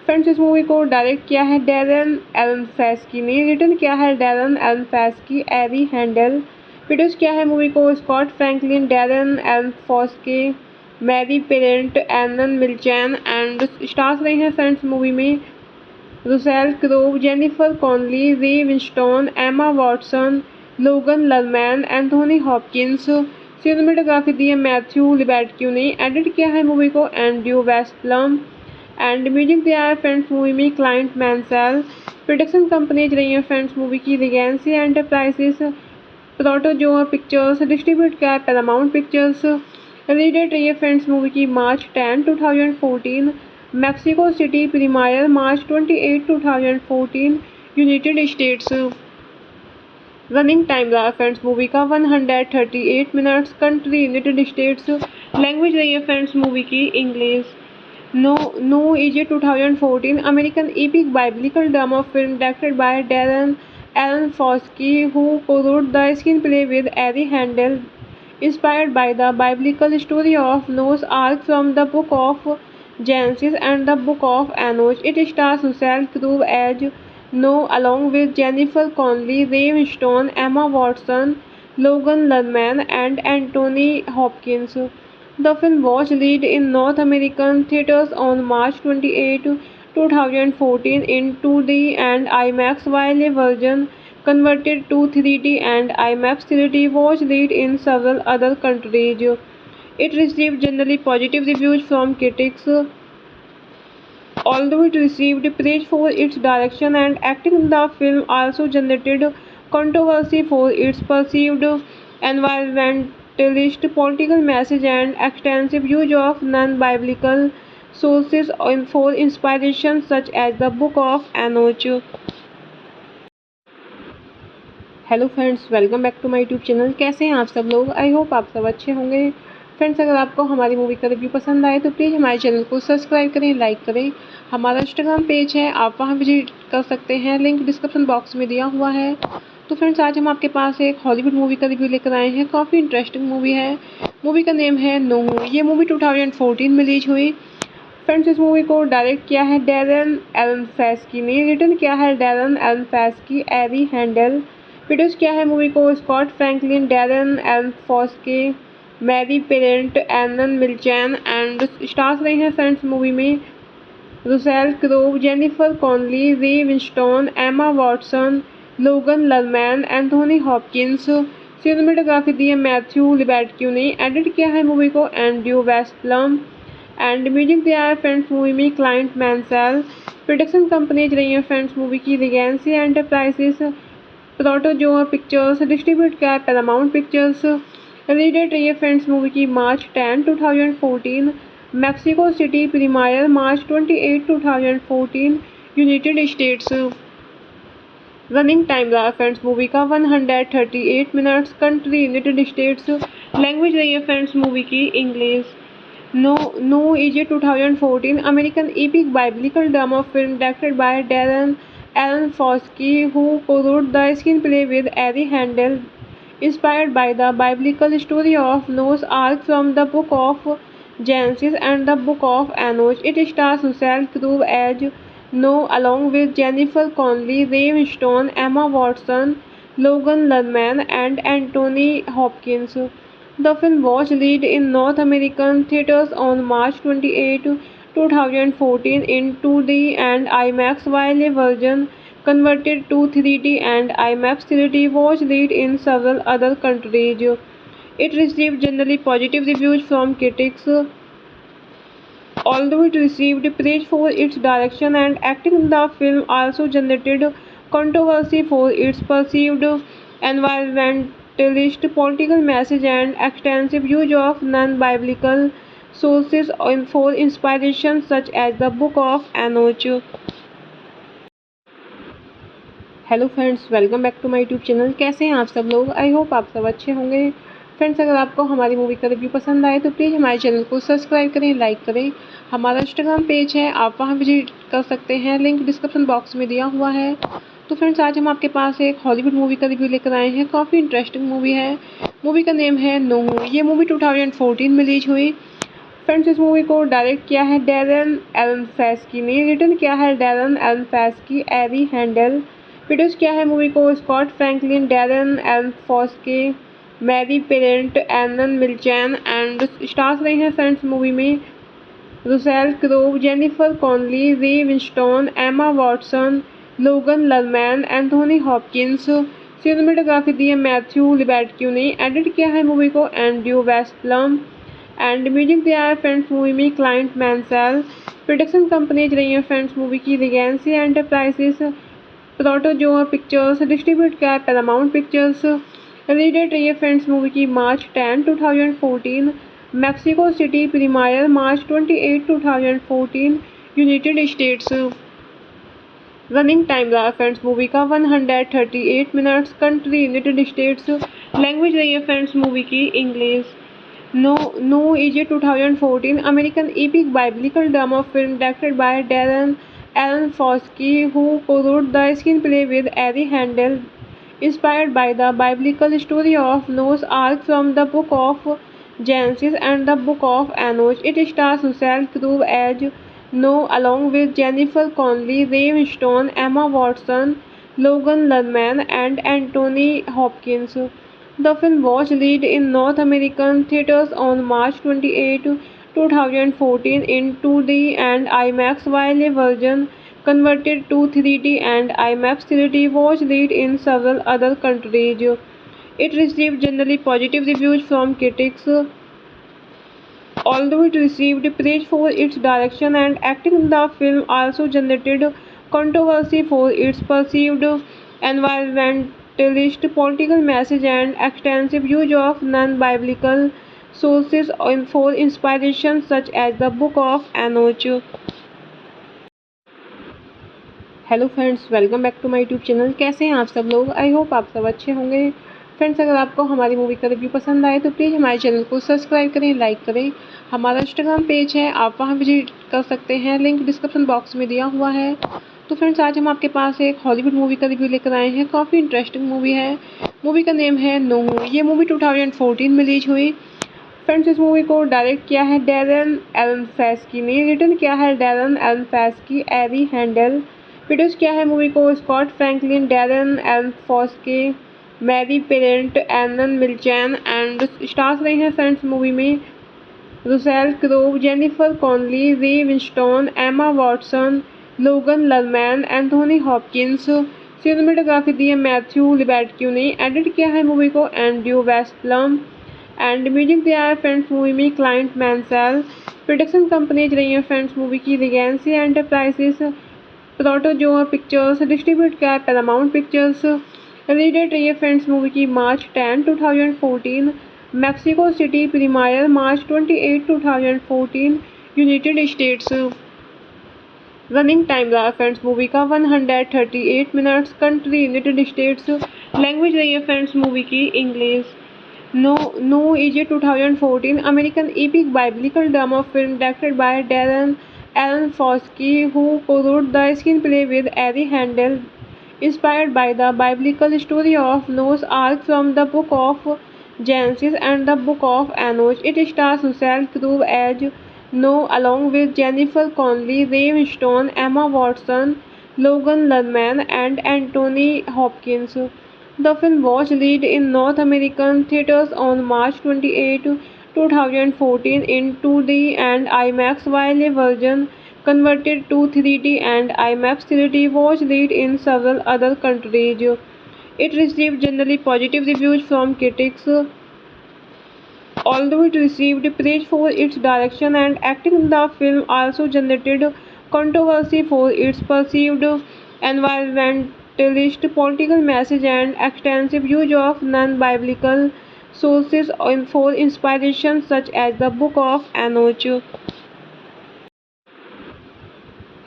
फ्रेंड्स इस मूवी को डायरेक्ट किया है डैरेन एरोनफस्की ने, रिटर्न किया है Darren Aronofsky, Ari Handel, produce किया है मूवी को Scott Franklin, Darren Aronofsky, Mary Parent, Arnon Milchan and stars रहे हैं फ्रेंड्स मूवी में Russell Crowe, Jennifer Connelly, Ray Winstone, Emma Watson, Logan Lerman, Anthony Hopkins. Cinematography दी है Matthew लिबर्टक्यू ने, edit किया है मूवी को एंड्रयू वेस्टलम एंड म्यूजिक दिया है फ्रेंड्स मूवी में क्लाइंट मैंसेल। प्रोडक्शन कंपनीज रही हैं फ्रेंड्स मूवी की Regency Enterprises, Protozoa Pictures, distribute किया है पैरामाउंट पिक्चर्स। रिलीज डेट रही है फ्रेंड्स मूवी की March 10, 2014, Mexico City premiere March 28, 2014, United States. Running time रहा फ्रेंड्स मूवी का 138 minutes, country United States. Language रही है फ्रेंड्स मूवी की English. Noah is 2014 American epic biblical drama film directed by Darren Aronofsky, who co-wrote the screenplay with Ari Handel, inspired by the biblical story of Noah's Ark from the book of Genesis and the book of Enoch. It stars Russell Crowe as Noah along with Jennifer Connelly, Ray Winstone, Emma Watson, Logan Lerman, and Anthony Hopkins. The film was released in North American theaters on March 28, 2014 in 2D and IMAX, while a version converted to 3D and IMAX 3D was released in several other countries. It received generally positive reviews from critics, although it received praise for its direction and acting. The film also generated controversy for its perceived environmentalist political message and extensive use of non-biblical sources for inspiration, such as the Book of Enoch. Hello friends, welcome back to my YouTube channel. कैसे हैं आप सब लोग? I hope आप सब अच्छे होंगे। Friends अगर आपको हमारी मूवी का रिव्यू पसंद आए तो प्लीज़ हमारे चैनल को सब्सक्राइब करें, लाइक करें। हमारा इंस्टाग्राम पेज है, आप वहां विजिट कर सकते हैं, लिंक डिस्क्रिप्शन बॉक्स में दिया हुआ है। तो फ्रेंड्स आज हम आपके पास एक हॉलीवुड मूवी का रिव्यू लेकर आए हैं। काफ़ी इंटरेस्टिंग मूवी है। मूवी का नेम है नोह। ये मूवी 2014 में रिलीज हुई। फ्रेंड्स इस मूवी को डायरेक्ट किया है डैरेन एरोनफस्की ने, रिटर्न किया है Darren Aronofsky, Ari Handel, produce किया है मूवी को Scott Franklin, Darren Aronofsky, Mary Parent, Arnon Milchan and stars रहे हैं फ्रेंड्स मूवी में Russell Crowe, Jennifer Connelly, Ray Winstone, Emma Watson, Logan Lerman, Anthony Hopkins. Cinematography दी है Matthew लिबर्टक्यू ने, edit किया है मूवी को एंड्रयू वेस्टलम एंड म्यूजिक दिया है फ्रेंड्स मूवी में क्लाइंट मैंसेल। प्रोडक्शन कंपनीज रही हैं फ्रेंड्स मूवी की Regency Enterprises, Protozoa Pictures, distribute किया है पैरामाउंट पिक्चर्स। रिलीज डेट रही है फ्रेंड्स मूवी की March 10, 2014, Mexico City premiere March 28, 2014, United States. Running time रहा फ्रेंड्स मूवी का 138 minutes, country United States. Language रही है फ्रेंड्स मूवी की English. Noah is 2014 American epic biblical drama film directed by Darren Aronofsky, who co-wrote the screenplay with Ari Handel, inspired by the biblical story of Noah's Ark from the book of Genesis and the book of Enoch. It stars Russell Crowe as Noah along with Jennifer Connelly, Ray Winstone, Emma Watson, Logan Lerman, and Anthony Hopkins. The film was released in North American theaters on March 28, 2014 in 2D and IMAX, while a version converted to 3D and IMAX 3D was released in several other countries. It received generally positive reviews from critics, although it received praise for its direction and acting. The film also generated controversy for its perceived environmentalist political message and extensive use of non-biblical sources for inspiration, such as the Book of Enoch. Hello friends, welcome back to my YouTube channel. कैसे हैं आप सब लोग? I hope आप सब अच्छे होंगे। Friends अगर आपको हमारी मूवी का रिव्यू पसंद आए तो प्लीज़ हमारे चैनल को सब्सक्राइब करें, लाइक करें। हमारा इंस्टाग्राम पेज है, आप वहां विजिट कर सकते हैं, लिंक डिस्क्रिप्शन बॉक्स में दिया हुआ है। तो फ्रेंड्स आज हम आपके पास एक हॉलीवुड मूवी का रिव्यू लेकर आए हैं। काफ़ी इंटरेस्टिंग मूवी है। मूवी का नेम है नोह। ये मूवी 2014 में रिलीज हुई। फ्रेंड्स इस मूवी को डायरेक्ट किया है डैरेन एरोनफस्की ने, रिटर्न किया है Darren Aronofsky, Ari Handel, produce किया है मूवी को Scott Franklin, Darren Aronofsky, Mary Parent, Arnon Milchan and stars रहे हैं फ्रेंड्स मूवी में Russell Crowe, Jennifer Connelly, Ray Winstone, Emma Watson, Logan Lerman, Anthony Hopkins. Cinematography दी है Matthew लिबर्टक्यू ने, edit किया है मूवी को एंड्रयू वेस्टलम एंड म्यूजिक दिया है फ्रेंड्स मूवी में क्लाइंट मैंसेल। प्रोडक्शन कंपनीज रही हैं फ्रेंड्स मूवी की Regency Enterprises, Protozoa Pictures, distribute किया है पैरामाउंट पिक्चर्स। रिलीज डेट रही है फ्रेंड्स मूवी की March 10, 2014, Mexico City premiere March 28, 2014, United States. Running time रहा फ्रेंड्स मूवी का 138 minutes, country United States. Language रही है फ्रेंड्स मूवी की English. Noah is 2014 American epic biblical drama film directed by Darren Aronofsky, who co-wrote the screenplay with Ari Handel, inspired by the biblical story of Noah's Ark from the book of Genesis and the book of Enoch. It stars Russell Crowe as Noah along with Jennifer Connelly, Ray Winstone, Emma Watson, Logan Lerman, and Anthony Hopkins. The film was released in North American theaters on March 28, 2014 in 2D and IMAX, while a version converted to 3D and IMAX 3D was released in several other countries. It received generally positive reviews from critics, although it received praise for its direction and acting. The film also generated controversy for its perceived environmentalist political message and extensive use of non-biblical sources for inspiration, such as the Book of Enoch. Hello friends, welcome back to my YouTube channel. कैसे हैं आप सब लोग? I hope आप सब अच्छे होंगे। Friends अगर आपको हमारी मूवी का रिव्यू पसंद आए तो प्लीज़ हमारे चैनल को सब्सक्राइब करें, लाइक करें। हमारा इंस्टाग्राम पेज है, आप वहां विजिट कर सकते हैं, लिंक डिस्क्रिप्शन बॉक्स में दिया हुआ है। तो फ्रेंड्स आज हम आपके पास एक हॉलीवुड मूवी का रिव्यू लेकर आए हैं। काफ़ी इंटरेस्टिंग मूवी है। मूवी का नेम है नोह। ये मूवी 2014 में रिलीज हुई। फ्रेंड्स इस मूवी को डायरेक्ट किया है डैरेन एरोनफस्की ने, रिटर्न किया है Darren Aronofsky, Ari Handel, produce किया है मूवी को Scott Franklin, Darren Aronofsky, Mary Parent, Arnon Milchan and stars रहे हैं फ्रेंड्स मूवी में Russell Crowe, Jennifer Connelly, Ray Winstone, Emma Watson, Logan Lerman, Anthony Hopkins. Cinematography दी है Matthew लिबर्टक्यू ने, edit किया है मूवी को एंड्रयू वेस्टलम एंड म्यूजिक दिया है फ्रेंड्स मूवी में क्लाइंट मैंसेल। प्रोडक्शन कंपनीज रही हैं फ्रेंड्स मूवी की Regency Enterprises, Protozoa Pictures, distribute किया है पैरामाउंट पिक्चर्स। रिलीज डेट रही है फ्रेंड्स मूवी की March 10, 2014, Mexico City premiere March 28, 2014, United States. Running time रहा फ्रेंड्स मूवी का 138 minutes, country United States. Language रही है फ्रेंड्स मूवी की English. Noah is 2014 American epic biblical drama film directed by Darren Aronofsky, who co-wrote the screenplay with Ari Handel, inspired by the biblical story of Noah's Ark from the book of Genesis and the book of Enoch. It stars Russell Crowe as Noah along with Jennifer Connelly, Ray Winstone, Emma Watson, Logan Lerman, and Anthony Hopkins. The film was released in North American theaters on March 28, 2014 in 2D and IMAX, while a version converted to 3D and IMAX 3D was released in several other countries. It received generally positive reviews from critics, although it received praise for its direction and acting. The film also generated controversy for its perceived environmentalist political message and extensive use of non-biblical sources for inspiration, such as the Book of Enoch.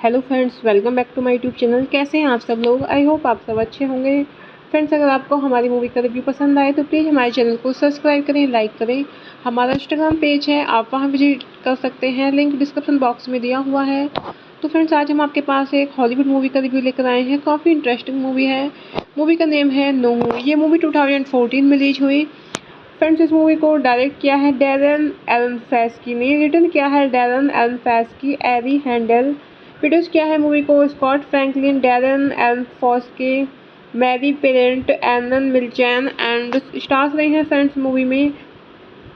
Hello friends, welcome back to my YouTube channel. कैसे हैं आप सब लोग? I hope आप सब अच्छे होंगे। Friends अगर आपको हमारी मूवी का रिव्यू पसंद आए तो प्लीज़ हमारे चैनल को सब्सक्राइब करें, लाइक करें। हमारा इंस्टाग्राम पेज है, आप वहां विजिट कर सकते हैं, लिंक डिस्क्रिप्शन बॉक्स में दिया हुआ है। तो फ्रेंड्स आज हम आपके पास एक हॉलीवुड मूवी का रिव्यू लेकर आए हैं। काफ़ी इंटरेस्टिंग मूवी है। मूवी का नेम है नोह। ये मूवी 2014 में रिलीज हुई। फ्रेंड्स इस मूवी को डायरेक्ट किया है डैरेन एरोनफस्की ने, रिटर्न किया है Darren Aronofsky, Ari Handel, produce किया है मूवी को Scott Franklin, Darren Aronofsky, Mary Parent, Arnon Milchan and stars रहे हैं फ्रेंड्स मूवी में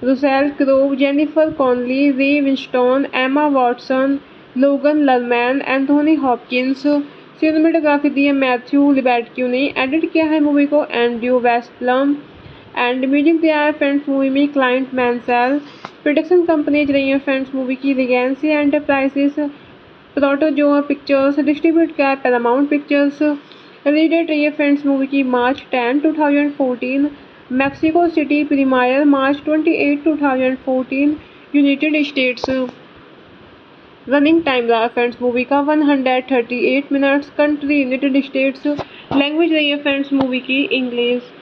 Russell Crowe, Jennifer Connelly, Ray Winstone, Emma Watson, Logan Lerman, Anthony Hopkins. Cinematography दी है Matthew लिबर्टक्यू ने, edit किया है मूवी को एंड्रयू वेस्टलम एंड म्यूजिक दिया है फ्रेंड्स मूवी में क्लाइंट मैंसेल। प्रोडक्शन कंपनीज रही हैं फ्रेंड्स मूवी की Regency Enterprises, Protozoa Pictures, distribute किया है पैरामाउंट पिक्चर्स। रिलीज डेट रही है फ्रेंड्स मूवी की March 10, 2014, Mexico City premiere March 28, 2014, United States. Running time रहा फ्रेंड्स मूवी का 138 minutes, country United States. Language रही है फ्रेंड्स मूवी की English.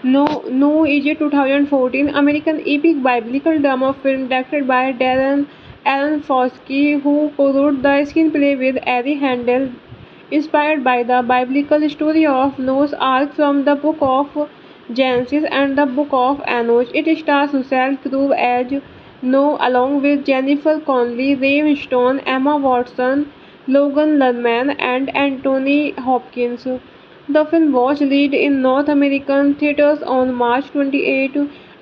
Noah is 2014 American epic biblical drama film directed by Darren Aronofsky, who co-wrote the screenplay with Ari Handel, inspired by the biblical story of Noah's Ark from the book of Genesis and the book of Enoch. It stars Russell Crowe as Noah along with Jennifer Connelly, Ray Winstone, Emma Watson, Logan Lerman, and Anthony Hopkins. The film was released in North American theaters on March 28,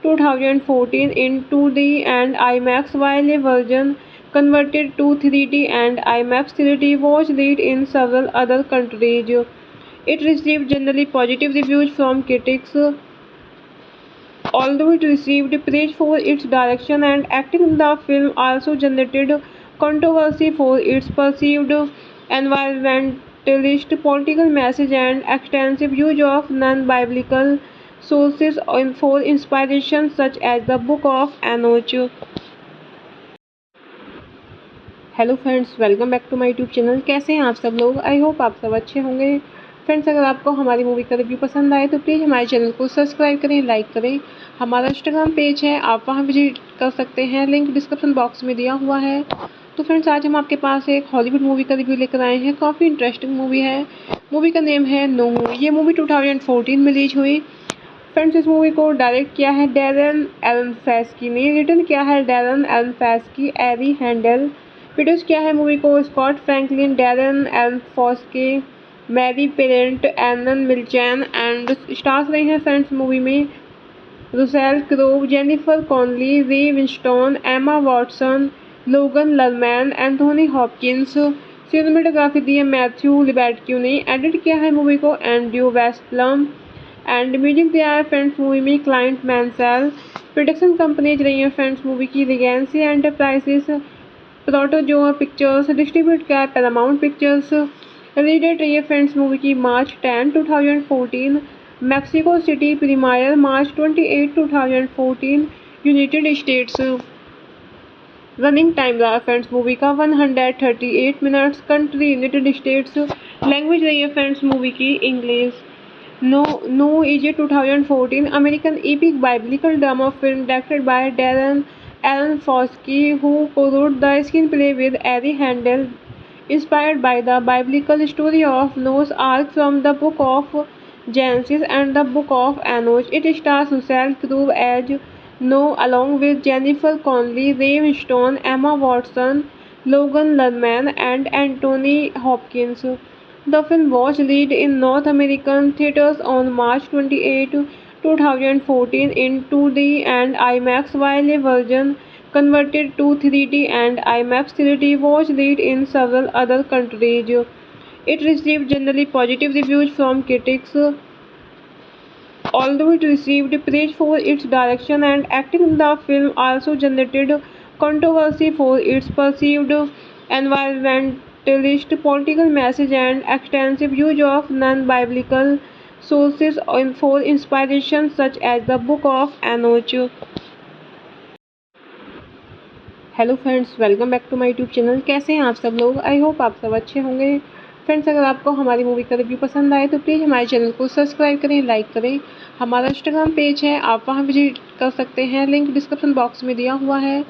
2014 in 2D and IMAX, while a version converted to 3D and IMAX 3D was released in several other countries. It received generally positive reviews from critics, although it received praise for its direction and acting. The film also generated controversy for its perceived environmentalist political message and extensive use of non-biblical sources for inspiration, such as the Book of Enoch. Hello friends, welcome back to my YouTube channel. कैसे हैं आप सब लोग? I hope आप सब अच्छे होंगे। Friends अगर आपको हमारी मूवी का रिव्यू पसंद आए तो प्लीज़ हमारे चैनल को सब्सक्राइब करें, लाइक करें। हमारा इंस्टाग्राम पेज है, आप वहां विजिट कर सकते हैं, लिंक डिस्क्रिप्शन बॉक्स में दिया हुआ है। तो फ्रेंड्स आज हम आपके पास एक हॉलीवुड मूवी का रिव्यू लेकर आए हैं। काफ़ी इंटरेस्टिंग मूवी है। मूवी का नेम है नोह। ये मूवी 2014 में रिलीज हुई। फ्रेंड्स इस मूवी को डायरेक्ट किया है डैरेन एरोनफस्की ने, रिटर्न किया है Darren Aronofsky, Ari Handel, produce किया है मूवी को Scott Franklin, Darren Aronofsky, Mary Parent, Arnon Milchan and stars रहे हैं फ्रेंड्स मूवी में Russell Crowe, Jennifer Connelly, Ray Winstone, Emma Watson, Logan Lerman, Anthony Hopkins. Cinematography दी है Matthew लिबर्टक्यू ने, edit किया है मूवी को एंड्रयू वेस्टलम एंड म्यूजिक दिया है फ्रेंड्स मूवी में क्लाइंट मैंसेल। प्रोडक्शन कंपनीज रही हैं फ्रेंड्स मूवी की Regency Enterprises, Protozoa Pictures, distribute किया है पैरामाउंट पिक्चर्स। रिलीज डेट रही है फ्रेंड्स मूवी की March 10, 2014, Mexico City premiere March 28, 2014, United States. Running time रहा फ्रेंड्स मूवी का 138 minutes, country United States. Language रही है फ्रेंड्स मूवी की English. Noah is 2014 American epic biblical drama film directed by Darren Aronofsky, who co-wrote the screenplay with Ari Handel, inspired by the biblical story of Noah's Ark from the book of Genesis and the book of Enoch. It stars Russell Crowe as Noah along with Jennifer Connelly, Ray Winstone, Emma Watson, Logan Lerman, and Anthony Hopkins. The film was released in North American theaters on March 28, 2014 in 2D and IMAX, while a version converted to 3D and IMAX 3D was released in several other countries. It received generally positive reviews from critics, although it received praise for its direction and acting. The film also generated controversy for its perceived environmentalist political message and extensive use of non-biblical sources for inspiration, such as the Book of Enoch. Hello friends, welcome back to my YouTube channel. कैसे हैं आप सब लोग? I hope आप सब अच्छे होंगे। Friends अगर आपको हमारी मूवी का रिव्यू पसंद आए तो प्लीज़ हमारे चैनल को सब्सक्राइब करें, लाइक करें। हमारा इंस्टाग्राम पेज है, आप वहां विजिट कर सकते हैं, लिंक डिस्क्रिप्शन बॉक्स में दिया हुआ है।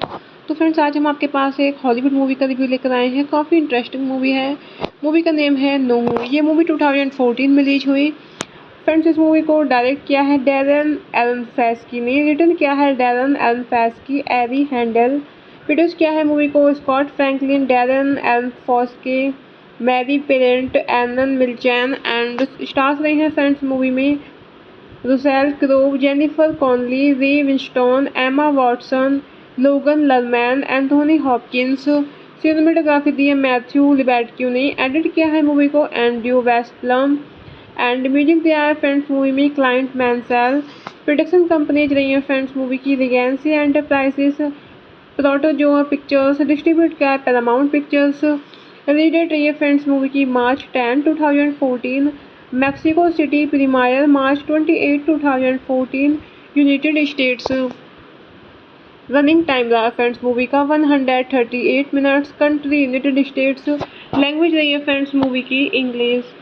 तो फ्रेंड्स आज हम आपके पास एक हॉलीवुड मूवी का रिव्यू लेकर आए हैं। काफ़ी इंटरेस्टिंग मूवी है। मूवी का नेम है नोह। ये मूवी 2014 में रिलीज हुई। फ्रेंड्स इस मूवी को डायरेक्ट किया है डैरेन एरोनफस्की ने, रिटर्न किया है Darren Aronofsky, Ari Handel, produce किया है मूवी को Scott Franklin, Darren Aronofsky, Mary Parent, Arnon Milchan and stars रहे हैं फ्रेंड्स मूवी में Russell Crowe, Jennifer Connelly, Ray Winstone, Emma Watson, Logan Lerman, Anthony Hopkins. Cinematography दी है Matthew लिबर्टक्यू ने, edit किया है मूवी को एंड्रयू वेस्टलम एंड म्यूजिक दिया है फ्रेंड्स मूवी में क्लाइंट मैंसेल। प्रोडक्शन कंपनीज रही हैं फ्रेंड्स मूवी की Regency Enterprises, Protozoa Pictures, distribute किया है पैरामाउंट पिक्चर्स। रिलीज डेट रही है फ्रेंड्स मूवी की March 10, 2014, Mexico City premiere March 28, 2014, United States. Running time रहा फ्रेंड्स मूवी का 138 minutes, country United States. Language रही है फ्रेंड्स मूवी की English.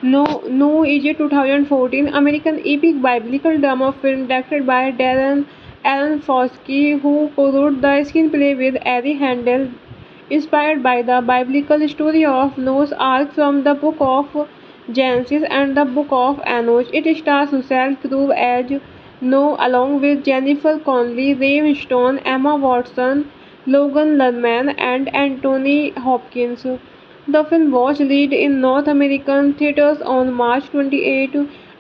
Noah is 2014 American epic biblical drama film directed by Darren Aronofsky, who co-wrote the screenplay with Ari Handel, inspired by the biblical story of Noah's Ark from the book of Genesis and the book of Enoch. It stars Russell Crowe as Noah along with Jennifer Connelly, Ray Winstone, Emma Watson, Logan Lerman, and Anthony Hopkins. The film was released in North American theaters on March 28,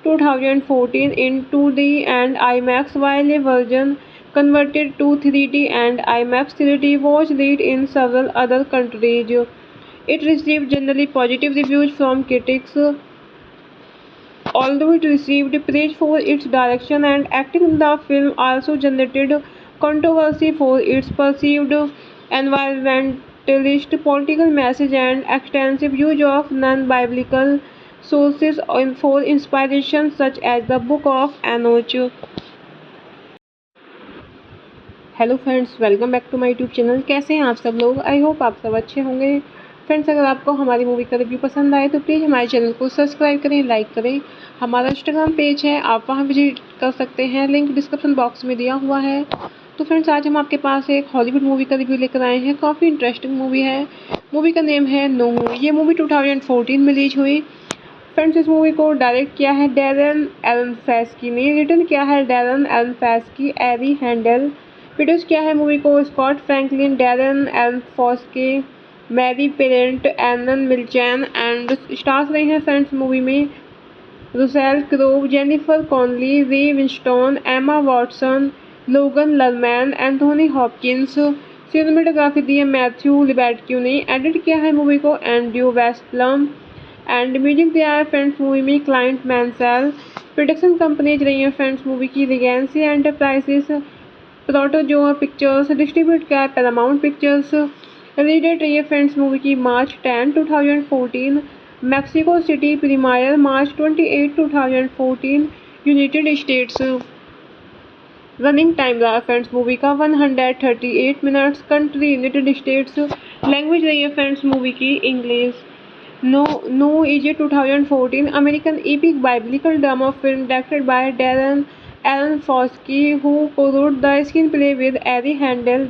2014 in 2D and IMAX, while a version converted to 3D and IMAX 3D was released in several other countries. It received generally positive reviews from critics, although it received praise for its direction and acting. The film also generated controversy for its perceived environmentalist political message and extensive use of non-biblical sources for inspiration, such as the Book of Enoch. Hello friends, welcome back to my YouTube channel. कैसे हैं आप सब लोग? I hope आप सब अच्छे होंगे। Friends अगर आपको हमारी मूवी का रिव्यू पसंद आए तो प्लीज़ हमारे चैनल को सब्सक्राइब करें, लाइक करें। हमारा इंस्टाग्राम पेज है, आप वहां विजिट कर सकते हैं, लिंक डिस्क्रिप्शन बॉक्स में दिया हुआ है। तो फ्रेंड्स आज हम आपके पास एक हॉलीवुड मूवी का रिव्यू लेकर आए हैं। काफ़ी इंटरेस्टिंग मूवी है। मूवी का नेम है नोह। ये मूवी 2014 में रिलीज हुई। फ्रेंड्स इस मूवी को डायरेक्ट किया है डैरेन एरोनफस्की ने, रिटर्न किया है Darren Aronofsky, Ari Handel, produce किया है मूवी को Scott Franklin, Darren Aronofsky, Mary Parent, Arnon Milchan and stars रहे हैं फ्रेंड्स मूवी में Russell Crowe, Jennifer Connelly, Ray Winstone, Emma Watson, Logan Lerman, Anthony Hopkins. Cinematography दी है Matthew लिबर्टक्यू ने, edit किया है मूवी को एंड्रयू वेस्टलम एंड म्यूजिक दिया है फ्रेंड्स मूवी में क्लाइंट मैंसेल। प्रोडक्शन कंपनीज रही हैं फ्रेंड्स मूवी की Regency Enterprises, Protozoa Pictures, distribute किया है पैरामाउंट पिक्चर्स। रिलीज डेट रही है फ्रेंड्स मूवी की March 10, 2014, Mexico City premiere March 28, 2014, United States. Running time रहा फ्रेंड्स मूवी का 138 minutes, country United States. Language रही है फ्रेंड्स मूवी की English. Noah is 2014 American epic biblical drama film directed by Darren Aronofsky, who co-wrote the screenplay with Ari Handel,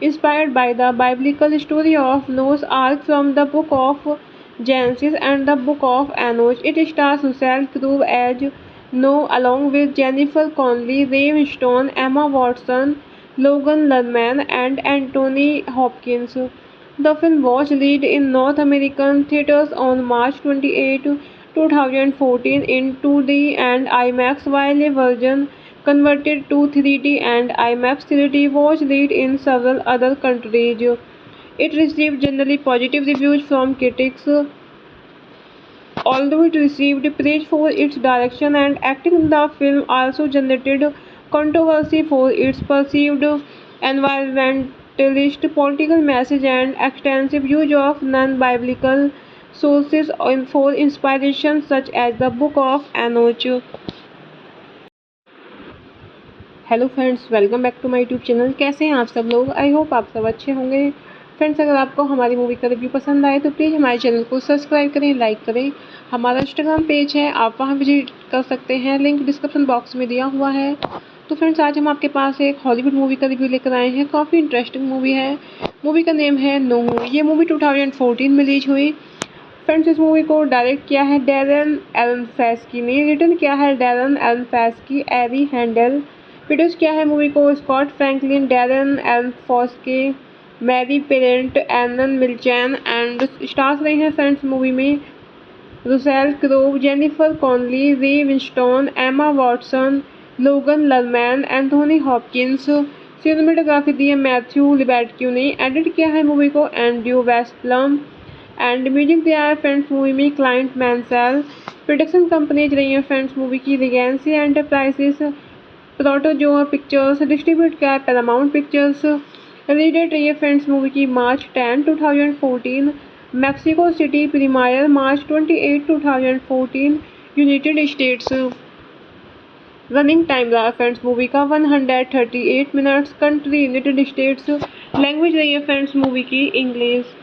inspired by the biblical story of Noah's Ark from the book of Genesis and the book of Enoch. It stars Russell Crowe as Noah along with Jennifer Connelly, Ray Winstone, Emma Watson, Logan Lerman, and Anthony Hopkins. The film was released in North American theaters on March 28, 2014 in 2D and IMAX, while a version converted to 3D and IMAX 3D was released in several other countries. It received generally positive reviews from critics, although it received praise for its direction and acting. The film also generated controversy for its perceived environmentalist political message and extensive use of non-biblical sources for inspiration, such as the Book of Enoch. Hello friends, welcome back to my YouTube channel. कैसे हैं आप सब लोग? I hope आप सब अच्छे होंगे। Friends अगर आपको हमारी मूवी का रिव्यू पसंद आए तो प्लीज़ हमारे चैनल को सब्सक्राइब करें, लाइक करें। हमारा इंस्टाग्राम पेज है, आप वहां विजिट कर सकते हैं, लिंक डिस्क्रिप्शन बॉक्स में दिया हुआ है। तो फ्रेंड्स आज हम आपके पास एक हॉलीवुड मूवी का रिव्यू लेकर आए हैं। काफ़ी इंटरेस्टिंग मूवी है। मूवी का नेम है नोह। ये मूवी 2014 में रिलीज हुई। फ्रेंड्स इस मूवी को डायरेक्ट किया है डैरेन एरोनफस्की ने, रिटर्न किया है Darren Aronofsky, Ari Handel, produce किया है मूवी को Scott Franklin, Darren Aronofsky, Mary Parent, Arnon Milchan and stars रहे हैं फ्रेंड्स मूवी में Russell Crowe, Jennifer Connelly, Ray Winstone, Emma Watson, Logan Lerman, Anthony Hopkins. Cinematography दी है Matthew लिबर्टक्यू ने, edit किया है मूवी को एंड्रयू वेस्टलम एंड म्यूजिक दिया है फ्रेंड्स मूवी में क्लाइंट मैंसेल। प्रोडक्शन कंपनीज रही हैं फ्रेंड्स मूवी की Regency Enterprises, Protozoa Pictures, distribute किया है पैरामाउंट पिक्चर्स। रिलीज डेट रही है फ्रेंड्स मूवी की March 10, 2014, Mexico City premiere March 28, 2014, United States. Running time रहा फ्रेंड्स मूवी का 138 minutes, country United States. Language रही है फ्रेंड्स मूवी की English.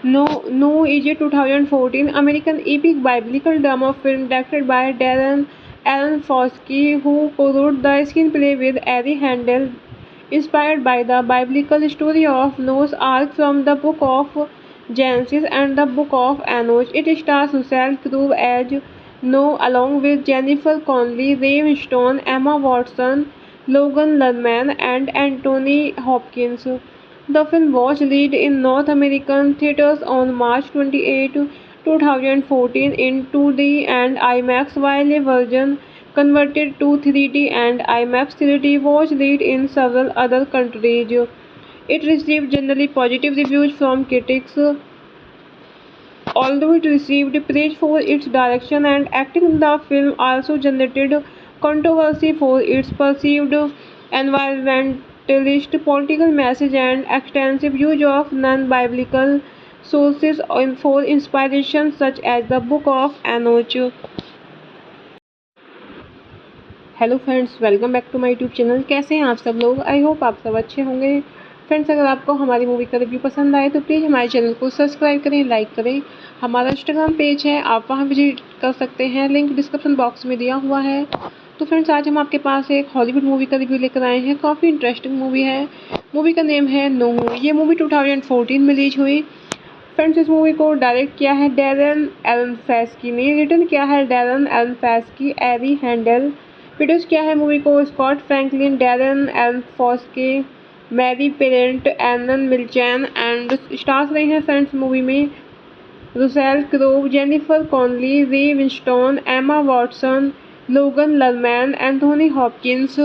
Noah is 2014 American epic biblical drama film directed by Darren Aronofsky, who co-wrote the screenplay with Ari Handel, inspired by the biblical story of Noah's Ark from the book of Genesis and the book of Enoch. It stars Russell Crowe as Noah along with Jennifer Connelly, Ray Winstone, Emma Watson, Logan Lerman, and Anthony Hopkins. The film was released in North American theaters on March 28, 2014 in 2D and IMAX, while a version converted to 3D and IMAX 3D was released in several other countries. It received generally positive reviews from critics, although it received praise for its direction and acting. The film also generated controversy for its perceived environmentalist political message and extensive use of non-biblical sources for inspiration, such as the Book of Enoch. Hello friends, welcome back to my YouTube channel. कैसे हैं आप सब लोग? I hope आप सब अच्छे होंगे। Friends अगर आपको हमारी मूवी का रिव्यू पसंद आए तो प्लीज़ हमारे चैनल को सब्सक्राइब करें, लाइक करें। हमारा इंस्टाग्राम पेज है, आप वहां विजिट कर सकते हैं, लिंक डिस्क्रिप्शन बॉक्स में दिया हुआ है। तो फ्रेंड्स आज हम आपके पास एक हॉलीवुड मूवी का रिव्यू लेकर आए हैं। काफ़ी इंटरेस्टिंग मूवी है। मूवी का नेम है नोह। ये मूवी 2014 में रिलीज हुई। फ्रेंड्स इस मूवी को डायरेक्ट किया है डैरेन एरोनफस्की ने, रिटर्न किया है Darren Aronofsky, Ari Handel, produce किया है मूवी को Scott Franklin, Darren Aronofsky, Mary Parent, Arnon Milchan and stars रहे हैं फ्रेंड्स मूवी में Russell Crowe, Jennifer Connelly, Ray Winstone, Emma Watson, Logan Lerman, Anthony Hopkins.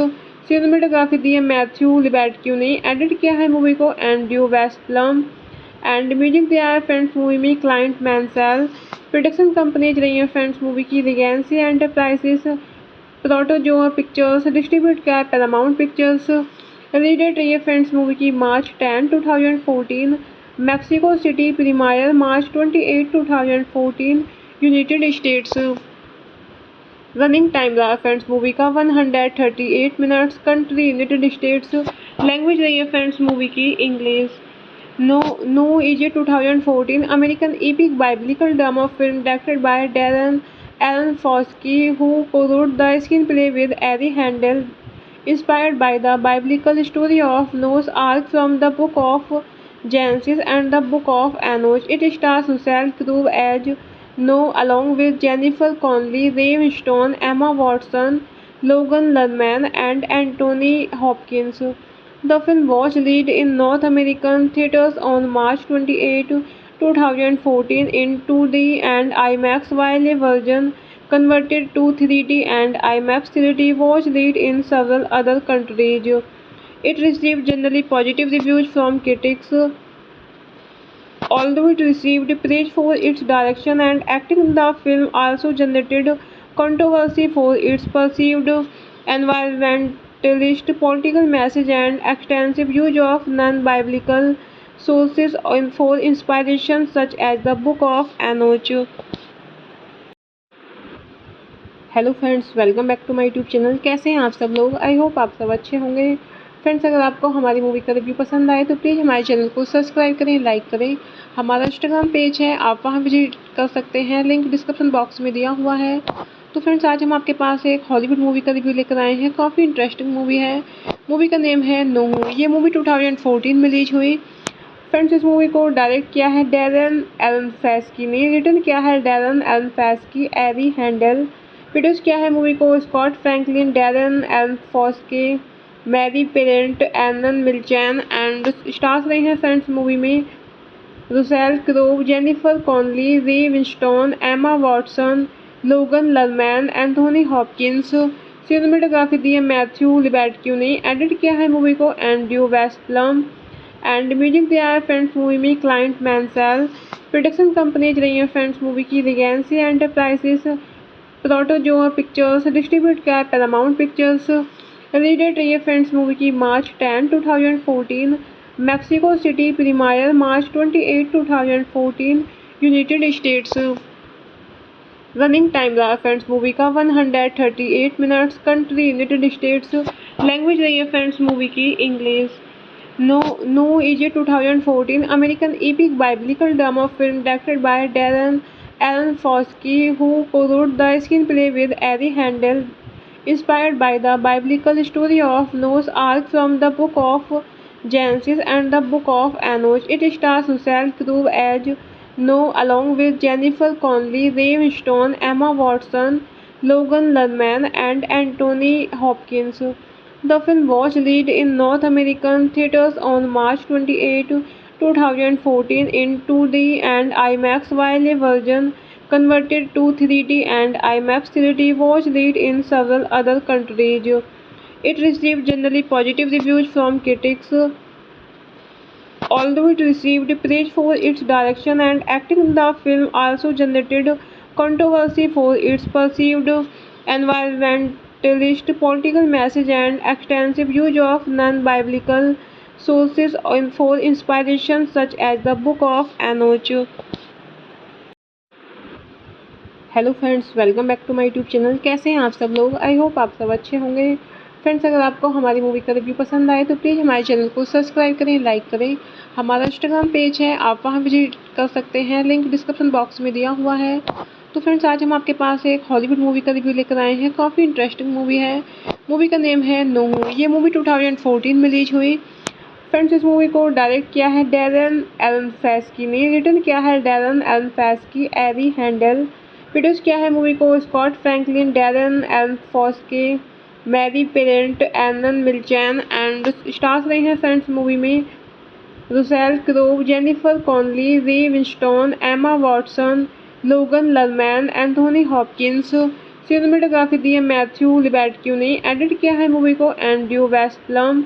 Cinematography दी है Matthew लिबर्टक्यू ने, edit किया है मूवी को एंड्रयू वेस्टलम एंड म्यूजिक दिया है फ्रेंड्स मूवी में क्लाइंट मैंसेल। प्रोडक्शन कंपनीज रही हैं फ्रेंड्स मूवी की Regency Enterprises, Protozoa Pictures, distribute किया है पैरामाउंट पिक्चर्स। रिलीज डेट रही है फ्रेंड्स मूवी की March 10, 2014, Mexico City premiere March 28, 2014, United States. Running time रहा फ्रेंड्स मूवी का 138 minutes, country United States. Language रही है फ्रेंड्स मूवी की English. Noah is 2014 American epic biblical drama film directed by Darren Aronofsky, who co-wrote the screenplay with Ari Handel, inspired by the biblical story of Noah's Ark from the book of Genesis and the book of Enoch. It stars Russell Crowe as Noah along with Jennifer Connelly, Ray Winstone, Emma Watson, Logan Lerman, and Anthony Hopkins. The film was released in North American theaters on March 28, 2014 in 2D and IMAX, while a version converted to 3D and IMAX 3D was released in several other countries. It received generally positive reviews from critics, although it received praise for its direction and acting. The film also generated controversy for its perceived environmentalist political message and extensive use of non-biblical sources for inspiration, such as the Book of Enoch. Hello friends, welcome back to my YouTube channel. कैसे हैं आप सब लोग? I hope आप सब अच्छे होंगे। Friends अगर आपको हमारी मूवी का रिव्यू पसंद आए तो प्लीज़ हमारे चैनल को सब्सक्राइब करें, लाइक करें। हमारा इंस्टाग्राम पेज है, आप वहां विजिट कर सकते हैं, लिंक डिस्क्रिप्शन बॉक्स में दिया हुआ है। तो फ्रेंड्स आज हम आपके पास एक हॉलीवुड मूवी का रिव्यू लेकर आए हैं। काफ़ी इंटरेस्टिंग मूवी है। मूवी का नेम है नोह। ये मूवी 2014 में रिलीज हुई। फ्रेंड्स इस मूवी को डायरेक्ट किया है डैरेन एरोनफस्की ने, रिटर्न किया है Darren Aronofsky, Ari Handel, produce किया है मूवी को Scott Franklin, Darren Aronofsky, Mary Parent, Arnon Milchan and stars रहे हैं फ्रेंड्स मूवी में Russell Crowe, Jennifer Connelly, Ray Winstone, Emma Watson, Logan Lerman, Anthony Hopkins. Cinematography दी है Matthew लिबर्टक्यू ने, edit किया है मूवी को एंड्रयू वेस्टलम एंड म्यूजिक दिया है फ्रेंड्स मूवी में क्लाइंट मैंसेल। प्रोडक्शन कंपनीज रही हैं फ्रेंड्स मूवी की Regency Enterprises, Protozoa Pictures, distribute किया है पैरामाउंट पिक्चर्स। रिलीज डेट रही है फ्रेंड्स मूवी की March 10, 2014, Mexico City premiere March 28, 2014, United States. Running time रहा फ्रेंड्स मूवी का 138 minutes, country United States. Language रही है फ्रेंड्स मूवी की English. Noah is 2014 American epic biblical drama film directed by Darren Aronofsky, who co-wrote the screenplay with Ari Handel, inspired by the biblical story of Noah's Ark from the book of Genesis and the book of Enoch. It stars Russell Crowe as Noah along with Jennifer Connelly, Ray Winstone, Emma Watson, Logan Lerman, and Anthony Hopkins. The film was released in North American theaters on March 28, 2014 in 2D and IMAX, while a version converted to 3D and IMAX 3D was released in several other countries. It received generally positive reviews from critics, although it received praise for its direction and acting. The film also generated controversy for its perceived environmentalist political message and extensive use of non-biblical sources for inspiration, such as the Book of Enoch. Hello friends, welcome back to my YouTube channel. कैसे हैं आप सब लोग? I hope आप सब अच्छे होंगे। Friends अगर आपको हमारी मूवी का रिव्यू पसंद आए तो प्लीज़ हमारे चैनल को सब्सक्राइब करें, लाइक करें। हमारा इंस्टाग्राम पेज है, आप वहां विजिट कर सकते हैं, लिंक डिस्क्रिप्शन बॉक्स में दिया हुआ है। तो फ्रेंड्स आज हम आपके पास एक हॉलीवुड मूवी का रिव्यू लेकर आए हैं। काफ़ी इंटरेस्टिंग मूवी है। मूवी का नेम है नोह। ये मूवी 2014 में रिलीज हुई। फ्रेंड्स इस मूवी को डायरेक्ट किया है डैरेन एरोनफस्की ने, रिटर्न किया है Darren Aronofsky, Ari Handel, produce किया है मूवी को Scott Franklin, Darren Aronofsky, Mary Parent, Arnon Milchan and stars रहे हैं फ्रेंड्स मूवी में Russell Crowe, Jennifer Connelly, Ray Winstone, Emma Watson, Logan Lerman, Anthony Hopkins. Cinematography दी है Matthew लिबर्टक्यू ने, edit किया है मूवी को एंड्रयू वेस्टलम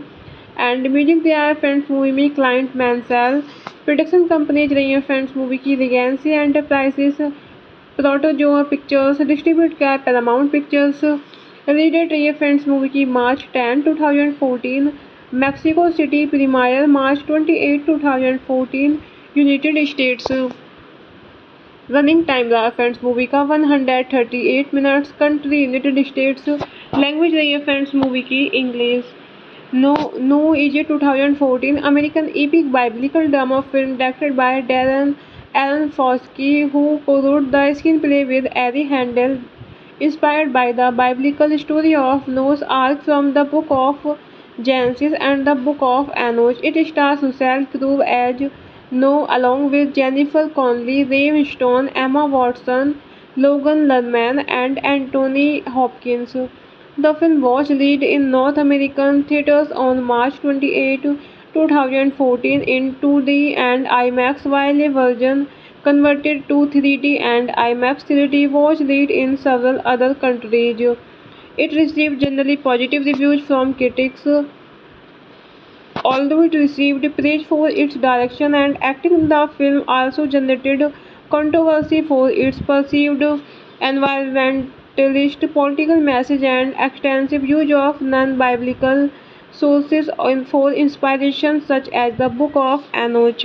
एंड म्यूजिक दिया है फ्रेंड्स मूवी में क्लाइंट मैंसेल। प्रोडक्शन कंपनीज रही हैं फ्रेंड्स मूवी की Regency Enterprises, Protozoa Pictures, distribute किया है पैरामाउंट पिक्चर्स। रिलीज डेट रही है फ्रेंड्स मूवी की March 10, 2014, Mexico City premiere March 28, 2014, United States. Running time रहा फ्रेंड्स मूवी का 138 minutes, country United States. Language रही है फ्रेंड्स मूवी की English. Noah is 2014 American epic biblical drama film directed by Darren Aronofsky, who co-wrote the screenplay with Ari Handel, inspired by the biblical story of Noah's Ark from the book of Genesis and the book of Enoch. It stars Russell Crowe as Noah along with Jennifer Connelly, Ray Winstone, Emma Watson, Logan Lerman, and Anthony Hopkins. The film was released in North American theaters on March 28, 2014 in 2D and IMAX, while a version converted to 3D and IMAX 3D was released in several other countries. It received generally positive reviews from critics, although it received praise for its direction and acting. The film also generated controversy for its perceived environmentalist political message and extensive use of non-biblical sources for inspiration, such as the Book of Enoch.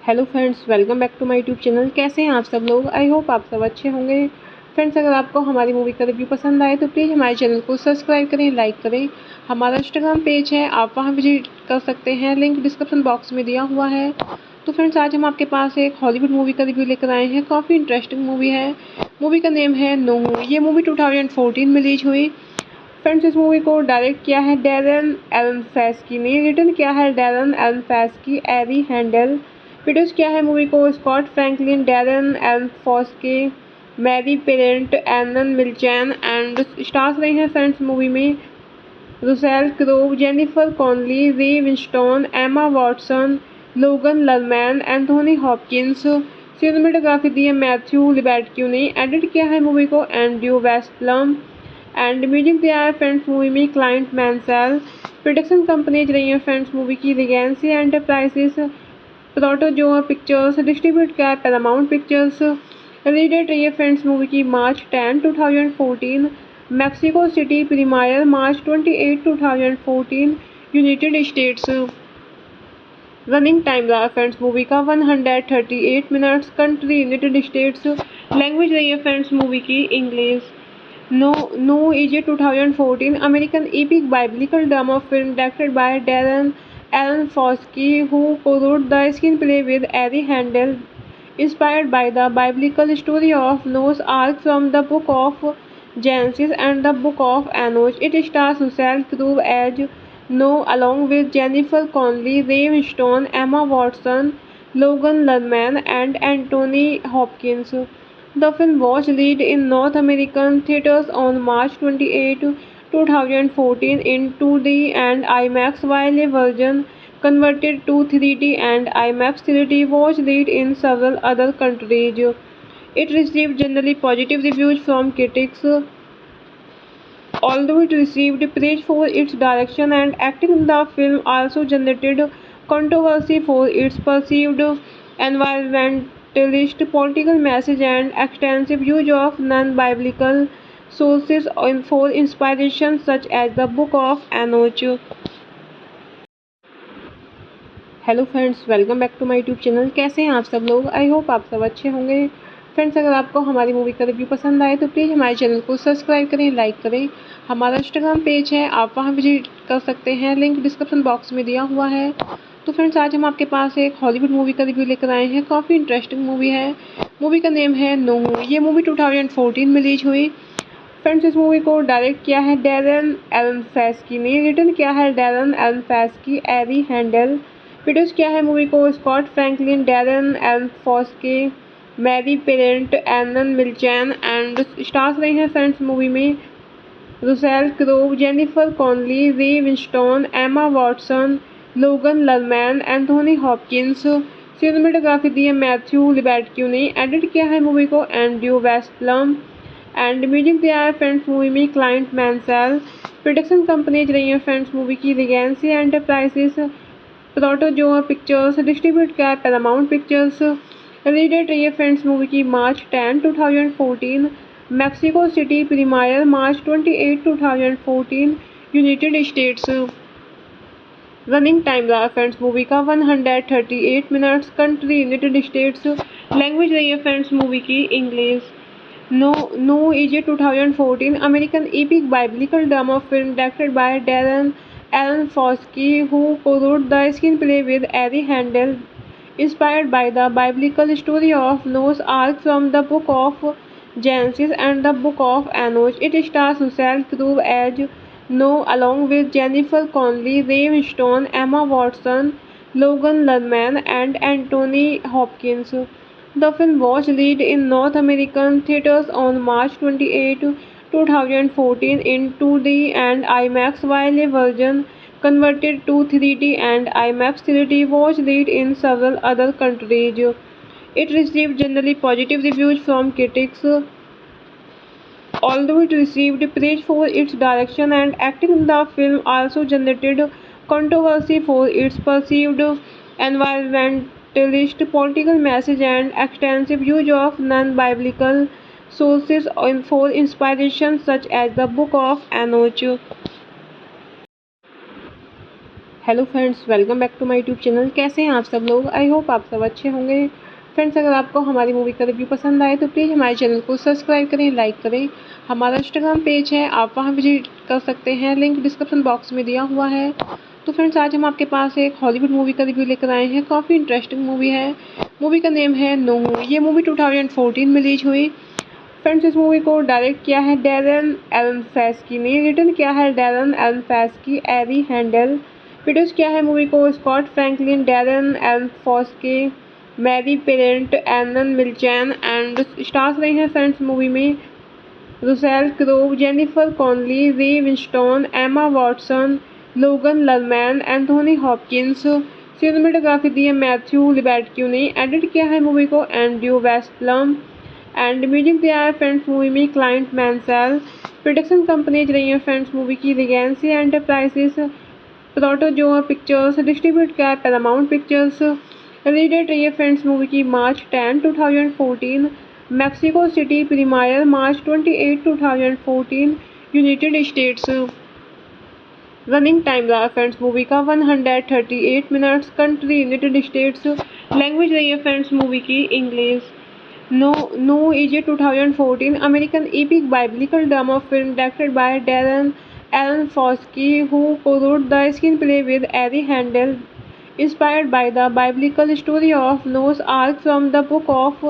Hello friends, welcome back to my YouTube channel. कैसे हैं आप सब लोग? I hope आप सब अच्छे होंगे। Friends अगर आपको हमारी मूवी का रिव्यू पसंद आए तो प्लीज़ हमारे चैनल को सब्सक्राइब करें, लाइक करें। हमारा इंस्टाग्राम पेज है, आप वहां विजिट कर सकते हैं, लिंक डिस्क्रिप्शन बॉक्स में दिया हुआ है। तो फ्रेंड्स आज हम आपके पास एक हॉलीवुड मूवी का रिव्यू लेकर आए हैं। काफ़ी इंटरेस्टिंग मूवी है। मूवी का नेम है नोह। ये मूवी 2014 में रिलीज हुई। फ्रेंड्स इस मूवी को डायरेक्ट किया है डैरेन एरोनफस्की ने, रिटर्न किया है Darren Aronofsky, Ari Handel, produce किया है मूवी को Scott Franklin, Darren Aronofsky, Mary Parent, Arnon Milchan and stars रहे हैं फ्रेंड्स मूवी में Russell Crowe, Jennifer Connelly, Ray Winstone, Emma Watson, Logan Lerman, Anthony Hopkins. Cinematography दी है Matthew लिबर्टक्यू ने, edit किया है मूवी को एंड्रयू वेस्टलम एंड म्यूजिक दिया है फ्रेंड्स मूवी में क्लाइंट मैंसेल। प्रोडक्शन कंपनीज रही हैं फ्रेंड्स मूवी की Regency Enterprises, Protozoa Pictures, distribute किया है पैरामाउंट पिक्चर्स। रिलीज डेट रही है फ्रेंड्स मूवी की March 10, 2014, Mexico City premiere March 28, 2014, United States. Running time रहा फ्रेंड्स मूवी का 138 minutes, country United States. Language रही है फ्रेंड्स मूवी की English. Noah is 2014 American epic biblical drama film directed by Darren Aronofsky, who co-wrote the screenplay with Ari Handel, inspired by the biblical story of Noah's Ark from the book of Genesis and the book of Enoch. It stars Russell Crowe as Noah along with Jennifer Connelly, Ray Winstone, Emma Watson, Logan Lerman, and Anthony Hopkins. The film was released in North American theaters on March 28, 2014 in 2D and IMAX, while a version converted to 3D and IMAX 3D was released in several other countries. It received generally positive reviews from critics, although it received praise for its direction and acting. The film also generated controversy for its perceived environmentalist political message and extensive use of non-biblical sources for inspiration, such as the Book of Enoch. Hello friends, welcome back to my YouTube channel. कैसे हैं आप सब लोग? I hope आप सब अच्छे होंगे। Friends अगर आपको हमारी मूवी का रिव्यू पसंद आए तो प्लीज़ हमारे चैनल को सब्सक्राइब करें, लाइक करें। हमारा इंस्टाग्राम पेज है, आप वहां विजिट कर सकते हैं, लिंक डिस्क्रिप्शन बॉक्स में दिया हुआ है। तो फ्रेंड्स आज हम आपके पास एक हॉलीवुड मूवी का रिव्यू लेकर आए हैं। काफ़ी इंटरेस्टिंग मूवी है। मूवी का नेम है नोह। ये मूवी 2014 में रिलीज हुई। फ्रेंड्स इस मूवी को डायरेक्ट किया है डैरेन एरोनफस्की ने, रिटर्न किया है Darren Aronofsky, Ari Handel, produce किया है मूवी को Scott Franklin, Darren Aronofsky, Mary Parent, Arnon Milchan and stars रहे हैं फ्रेंड्स मूवी में Russell Crowe, Jennifer Connelly, Ray Winstone, Emma Watson, Logan Lerman, Anthony Hopkins. Cinematography दी है Matthew लिबर्टक्यू ने, edit किया है मूवी को एंड्रयू वेस्टलम एंड म्यूजिक दिया है फ्रेंड्स मूवी में क्लाइंट मैंसेल। प्रोडक्शन कंपनीज रही हैं फ्रेंड्स मूवी की Regency Enterprises, Protozoa Pictures, distribute किया है पैरामाउंट पिक्चर्स। रिलीज डेट रही है फ्रेंड्स मूवी की March 10, 2014, Mexico City premiere March 28, 2014, United States. Running time रहा फ्रेंड्स मूवी का 138 minutes, country United States. Language रही है फ्रेंड्स मूवी की English. Noah is 2014 American epic biblical drama film directed by Darren Aronofsky, who co-wrote the screenplay with Ari Handel, inspired by the biblical story of Noah's Ark from the book of Genesis and the book of Enoch. It stars Russell Crowe as Noah along with Jennifer Connelly, Ray Winstone, Emma Watson, Logan Lerman, and Anthony Hopkins. The film was released in North American theaters on March 28, 2014 in 2D and IMAX, while a version converted to 3D and IMAX 3D was released in several other countries. It received generally positive reviews from critics, although it received praise for its direction and acting. The film also generated controversy for its perceived environmentalist political message and extensive use of non-biblical sources for inspiration, such as the Book of Enoch. Hello friends, welcome back to my YouTube channel. कैसे हैं आप सब लोग? I hope आप सब अच्छे होंगे। Friends अगर आपको हमारी मूवी का रिव्यू पसंद आए तो प्लीज़ हमारे चैनल को सब्सक्राइब करें, लाइक करें। हमारा इंस्टाग्राम पेज है, आप वहां विजिट कर सकते हैं, लिंक डिस्क्रिप्शन बॉक्स में दिया हुआ है। तो फ्रेंड्स आज हम आपके पास एक हॉलीवुड मूवी का रिव्यू लेकर आए हैं। काफ़ी इंटरेस्टिंग मूवी है। मूवी का नेम है नोह। ये मूवी 2014 में रिलीज हुई। फ्रेंड्स इस मूवी को डायरेक्ट किया है डैरेन एरोनफस्की ने, रिटर्न किया है Darren Aronofsky, Ari Handel, produce किया है मूवी को Scott Franklin, Darren Aronofsky, Mary Parent, Arnon Milchan and stars रहे हैं फ्रेंड्स मूवी में Russell Crowe, Jennifer Connelly, Ray Winstone, Emma Watson, Logan Lerman, Anthony Hopkins. Cinematography दी है Matthew लिबर्टक्यू ने, edit किया है मूवी को एंड्रयू वेस्टलम एंड म्यूजिक दिया है फ्रेंड्स मूवी में क्लाइंट मैंसेल। प्रोडक्शन कंपनीज रही हैं फ्रेंड्स मूवी की Regency Enterprises, Protozoa Pictures, distribute किया है पैरामाउंट पिक्चर्स। रिलीज डेट रही है फ्रेंड्स मूवी की March 10, 2014, Mexico City premiere March 28, 2014, United States. Running time रहा फ्रेंड्स मूवी का 138 minutes, country United States. Language रही है फ्रेंड्स मूवी की English. Noah is 2014 American epic biblical drama film directed by Darren Aronofsky, who co-wrote the screenplay with Ari Handel, inspired by the biblical story of Noah's Ark from the book of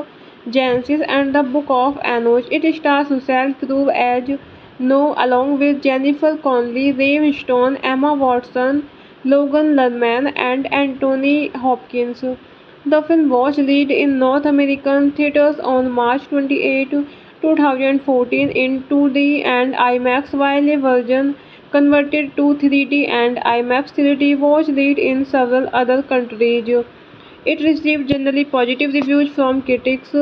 Genesis and the book of Enoch. It stars Russell Crowe as Noah along with Jennifer Connelly, Ray Winstone, Emma Watson, Logan Lerman, and Anthony Hopkins. The film was released in North American theaters on March 28, 2014 in 2D and IMAX, while a version converted to 3D and IMAX 3D was released in several other countries. It received generally positive reviews from critics,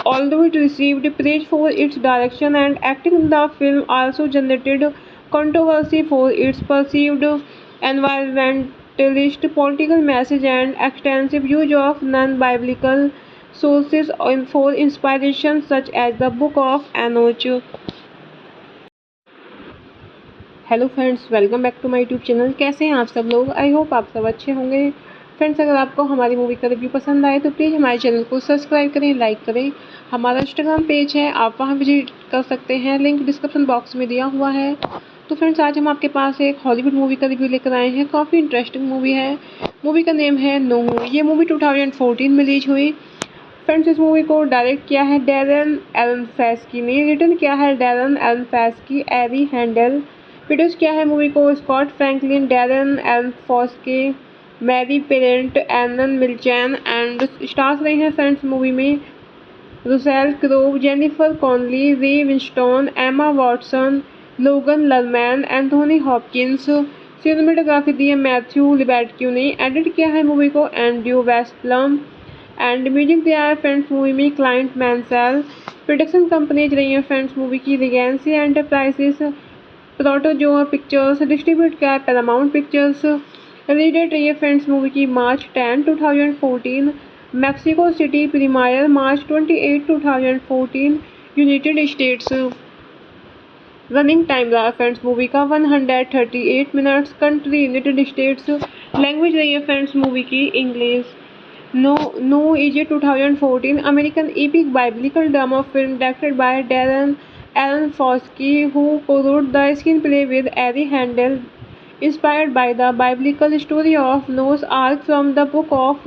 although it received praise for its direction and acting. The film also generated controversy for its perceived environmentalist political message and extensive use of non-biblical sources for inspiration, such as the Book of Enoch. Hello friends, welcome back to my YouTube channel. कैसे हैं आप सब लोग? I hope आप सब अच्छे होंगे। Friends अगर आपको हमारी मूवी का रिव्यू पसंद आए तो प्लीज़ हमारे चैनल को सब्सक्राइब करें, लाइक करें। हमारा इंस्टाग्राम पेज है, आप वहां विजिट कर सकते हैं, लिंक डिस्क्रिप्शन बॉक्स में दिया हुआ है। तो फ्रेंड्स आज हम आपके पास एक हॉलीवुड मूवी का रिव्यू लेकर आए हैं। काफ़ी इंटरेस्टिंग मूवी है। मूवी का नेम है नोह। ये मूवी 2014 में रिलीज हुई। फ्रेंड्स इस मूवी को डायरेक्ट किया है डैरेन एरोनफस्की ने, रिटर्न किया है Darren Aronofsky, Ari Handel, produce किया है मूवी को Scott Franklin, Darren Aronofsky, Mary Parent, Arnon Milchan and stars रहे हैं फ्रेंड्स मूवी में Russell Crowe, Jennifer Connelly, Ray Winstone, Emma Watson, Logan Lerman, Anthony Hopkins. Cinematography दी है Matthew लिबर्टक्यू ने, edit किया है मूवी को एंड्रयू वेस्टलम एंड म्यूजिक दिया है फ्रेंड्स मूवी में क्लाइंट मैंसेल। प्रोडक्शन कंपनीज रही हैं फ्रेंड्स मूवी की Regency Enterprises, Protozoa Pictures, distribute किया है पैरामाउंट पिक्चर्स। रिलीज डेट रही है फ्रेंड्स मूवी की March 10, 2014, Mexico City premiere March 28, 2014, United States. Running time रहा फ्रेंड्स मूवी का 138 minutes, country United States. Language रही है फ्रेंड्स मूवी की English. Noah is 2014 American epic biblical drama film directed by Darren Aronofsky, who co-wrote the screenplay with Ari Handel, inspired by the biblical story of Noah's Ark from the book of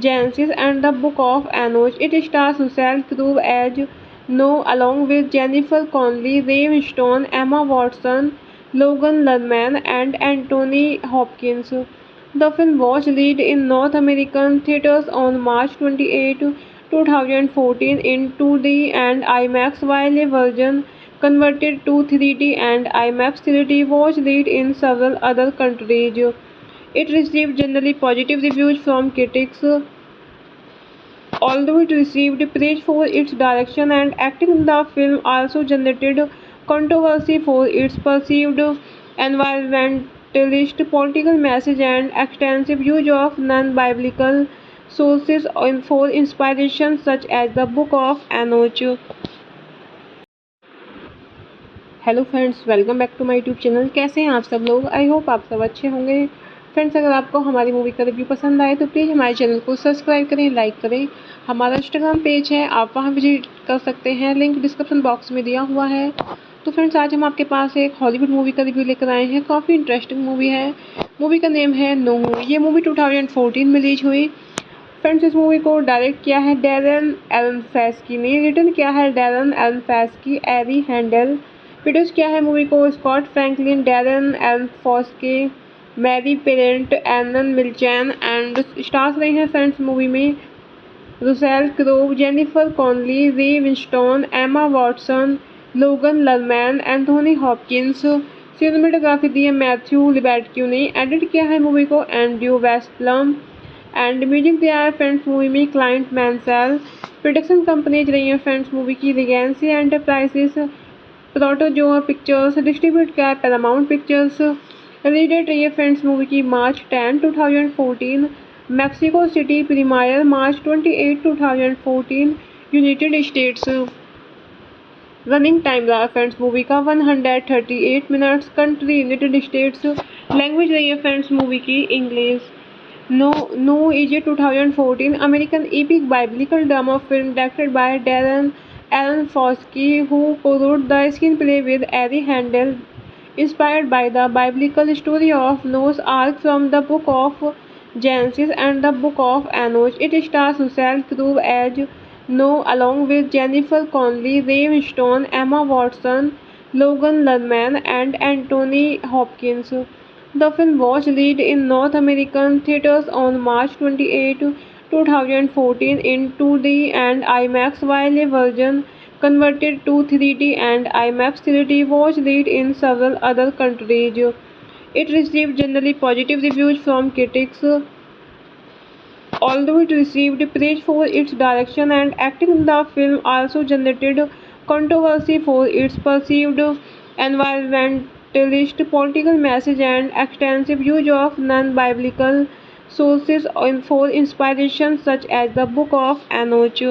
Genesis and the book of Enoch. It stars Russell Crowe as Noah along with Jennifer Connelly, Ray Winstone, Emma Watson, Logan Lerman, and Anthony Hopkins. The film was released in North American theaters on March 28, 2014 in 2D and IMAX, while a version converted to 3D and IMAX 3D was released in several other countries. It received generally positive reviews from critics, although it received praise for its direction and acting. The film also generated controversy for its perceived environmentalist political message and extensive use of non-biblical sources for inspiration, such as the Book of Enoch. Hello friends, welcome back to my YouTube channel. कैसे हैं आप सब लोग? I hope आप सब अच्छे होंगे। Friends अगर आपको हमारी मूवी का रिव्यू पसंद आए तो प्लीज़ हमारे चैनल को सब्सक्राइब करें, लाइक करें। हमारा इंस्टाग्राम पेज है, आप वहां विजिट कर सकते हैं, लिंक डिस्क्रिप्शन बॉक्स में दिया हुआ है। तो फ्रेंड्स आज हम आपके पास एक हॉलीवुड मूवी का रिव्यू लेकर आए हैं। काफ़ी इंटरेस्टिंग मूवी है। मूवी का नेम है नोह। ये मूवी 2014 में रिलीज हुई। फ्रेंड्स इस मूवी को डायरेक्ट किया है डैरेन एरोनफस्की ने, रिटर्न किया है Darren Aronofsky, Ari Handel, produce किया है मूवी को Scott Franklin, Darren Aronofsky, Mary Parent, Arnon Milchan and stars रहे हैं फ्रेंड्स मूवी में Russell Crowe, Jennifer Connelly, Ray Winstone, Emma Watson, Logan Lerman, Anthony Hopkins. Cinematography दी है Matthew लिबर्टक्यू ने, edit किया है मूवी को एंड्रयू वेस्टलम एंड म्यूजिक दिया है फ्रेंड्स मूवी में क्लाइंट मैंसेल। प्रोडक्शन कंपनीज रही हैं फ्रेंड्स मूवी की Regency Enterprises, Protozoa Pictures, distribute किया है पैरामाउंट पिक्चर्स। रिलीज डेट रही है फ्रेंड्स मूवी की March 10, 2014, Mexico City premiere March 28, 2014, United States. Running time रहा फ्रेंड्स मूवी का 138 minutes, country United States. Language रही है फ्रेंड्स मूवी की English. Noah is 2014 American epic biblical drama film directed by Darren Aronofsky, who co-wrote the screenplay with Ari Handel, inspired by the biblical story of Noah's Ark from the book of Genesis and the book of Enoch. It stars Russell Crowe as Noah along with Jennifer Connelly, Ray Winstone, Emma Watson, Logan Lerman, and Anthony Hopkins. The film was released in North American theaters on March 28, 2014 in 2D and IMAX, while a version converted to 3D and IMAX 3D was released in several other countries. It received generally positive reviews from critics, although it received praise for its direction and acting. The film also generated controversy for its perceived environmentalist political message and extensive use of non-biblical sources for inspiration, such as the Book of Enoch.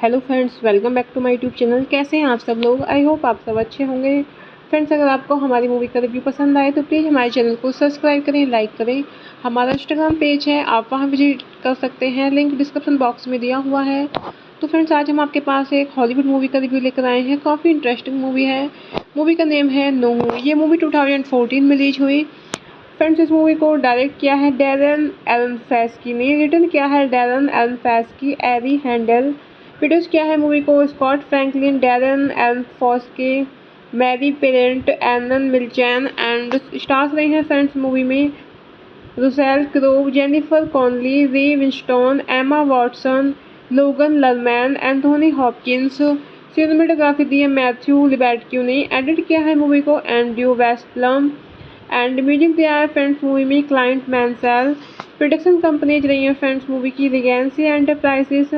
Hello friends, welcome back to my YouTube channel. कैसे हैं आप सब लोग? I hope आप सब अच्छे होंगे। Friends अगर आपको हमारी मूवी का रिव्यू पसंद आए तो प्लीज़ हमारे चैनल को सब्सक्राइब करें, लाइक करें। हमारा इंस्टाग्राम पेज है, आप वहां विजिट कर सकते हैं, लिंक डिस्क्रिप्शन बॉक्स में दिया हुआ है। तो फ्रेंड्स आज हम आपके पास एक हॉलीवुड मूवी का रिव्यू लेकर आए हैं। काफ़ी इंटरेस्टिंग मूवी है। मूवी का नेम है नोह। ये मूवी 2014 में रिलीज हुई। फ्रेंड्स इस मूवी को डायरेक्ट किया है डैरेन एरोनफस्की ने, रिटर्न किया है Darren Aronofsky, Ari Handel, produce किया है मूवी को Scott Franklin, Darren Aronofsky, Mary Parent, Arnon Milchan and stars रहे हैं फ्रेंड्स मूवी में Russell Crowe, Jennifer Connelly, Ray Winstone, Emma Watson, Logan Lerman, Anthony Hopkins. Cinematography दी है Matthew लिबर्टक्यू ने, edit किया है मूवी को एंड्रयू वेस्टलम एंड म्यूजिक दिया है फ्रेंड्स मूवी में क्लाइंट मैंसेल। प्रोडक्शन कंपनीज रही हैं फ्रेंड्स मूवी की Regency Enterprises,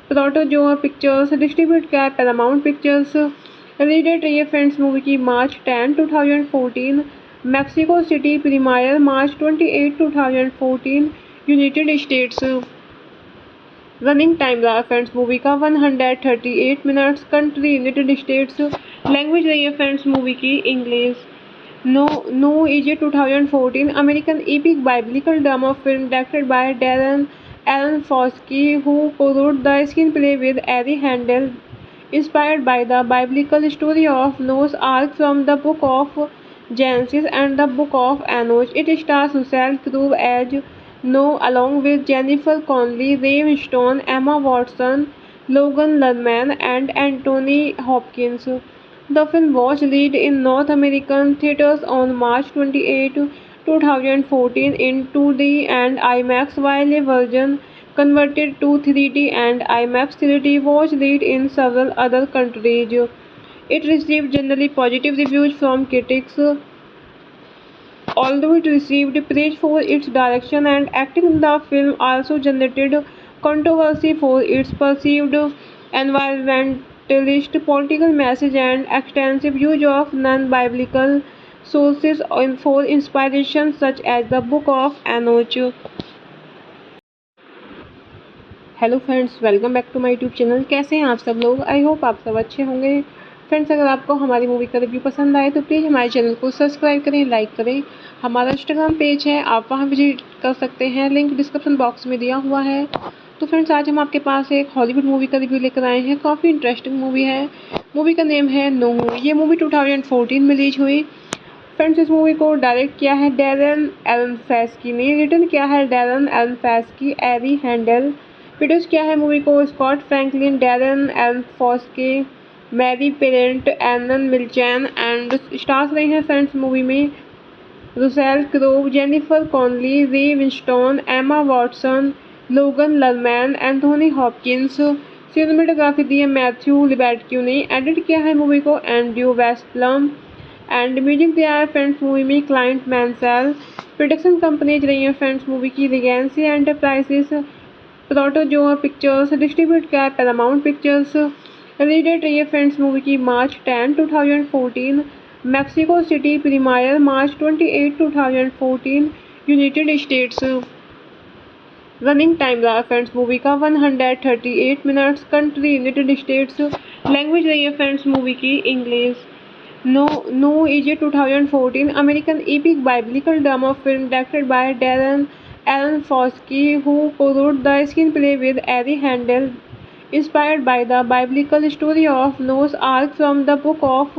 Protozoa Pictures, distribute किया है पैरामाउंट पिक्चर्स। रिलीज डेट रही है फ्रेंड्स मूवी की March 10, 2014, Mexico City premiere March 28, 2014, United States. Running time रहा फ्रेंड्स मूवी का 138 minutes, country United States. Language रही है फ्रेंड्स मूवी की English. Noah is 2014 American epic biblical drama film directed by Darren Aronofsky, who co-wrote the screenplay with Ari Handel, inspired by the biblical story of Noah's Ark from the book of Genesis and the book of Enoch. It stars Russell Crowe as Noah along with Jennifer Connelly, Ray Winstone, Emma Watson, Logan Lerman, and Anthony Hopkins. The film was released in North American theaters on March 28, 2014 in 2D and IMAX, while a version converted to 3D and IMAX 3D was released in several other countries. It received generally positive reviews from critics, although it received praise for its direction and acting. The film also generated controversy for its perceived environmentalist political message and extensive use of non-biblical sources for inspiration, such as the Book of Enoch. Hello friends, welcome back to my YouTube channel. कैसे हैं आप सब लोग? I hope आप सब अच्छे होंगे। Friends अगर आपको हमारी मूवी का रिव्यू पसंद आए तो प्लीज़ हमारे चैनल को सब्सक्राइब करें, लाइक करें। हमारा इंस्टाग्राम पेज है, आप वहां विजिट कर सकते हैं, लिंक डिस्क्रिप्शन बॉक्स में दिया हुआ है। तो फ्रेंड्स आज हम आपके पास एक हॉलीवुड मूवी का रिव्यू लेकर आए हैं। काफ़ी इंटरेस्टिंग मूवी है। मूवी का नेम है नोह। ये मूवी 2014 में रिलीज हुई। फ्रेंड्स इस मूवी को डायरेक्ट किया है डैरेन एरोनोफ्स्की ने, रिटर्न किया है Darren Aronofsky, Ari Handel, produce किया है मूवी को Scott Franklin, Darren Aronofsky, Mary Parent, Elon Milchan and stars रहे हैं फ्रेंड्स मूवी में Russell Crowe, Jennifer Connelly, Ray Winstone, Emma Watson, Logan Lerman, Anthony Hopkins. Cinematography दी है Matthew लिबर्टक्यू ने, edit किया है मूवी को एंड्रयू वेस्टलम एंड म्यूजिक दिया है फ्रेंड्स मूवी में क्लाइंट मैंसेल। प्रोडक्शन कंपनीज रही हैं फ्रेंड्स मूवी की Regency Enterprises, Protozoa Pictures, distribute किया है पैरामाउंट पिक्चर्स। रिलीज डेट रही है फ्रेंड्स मूवी की March 10, 2014, Mexico City premiere March 28, 2014, United States. Running time रहा फ्रेंड्स मूवी का 138 minutes, country United States. Language रही है फ्रेंड्स मूवी की English. Noah is 2014 American epic biblical drama film directed by Darren Aronofsky, who co-wrote the screenplay with Ari Handel, inspired by the biblical story of Noah's Ark from the book of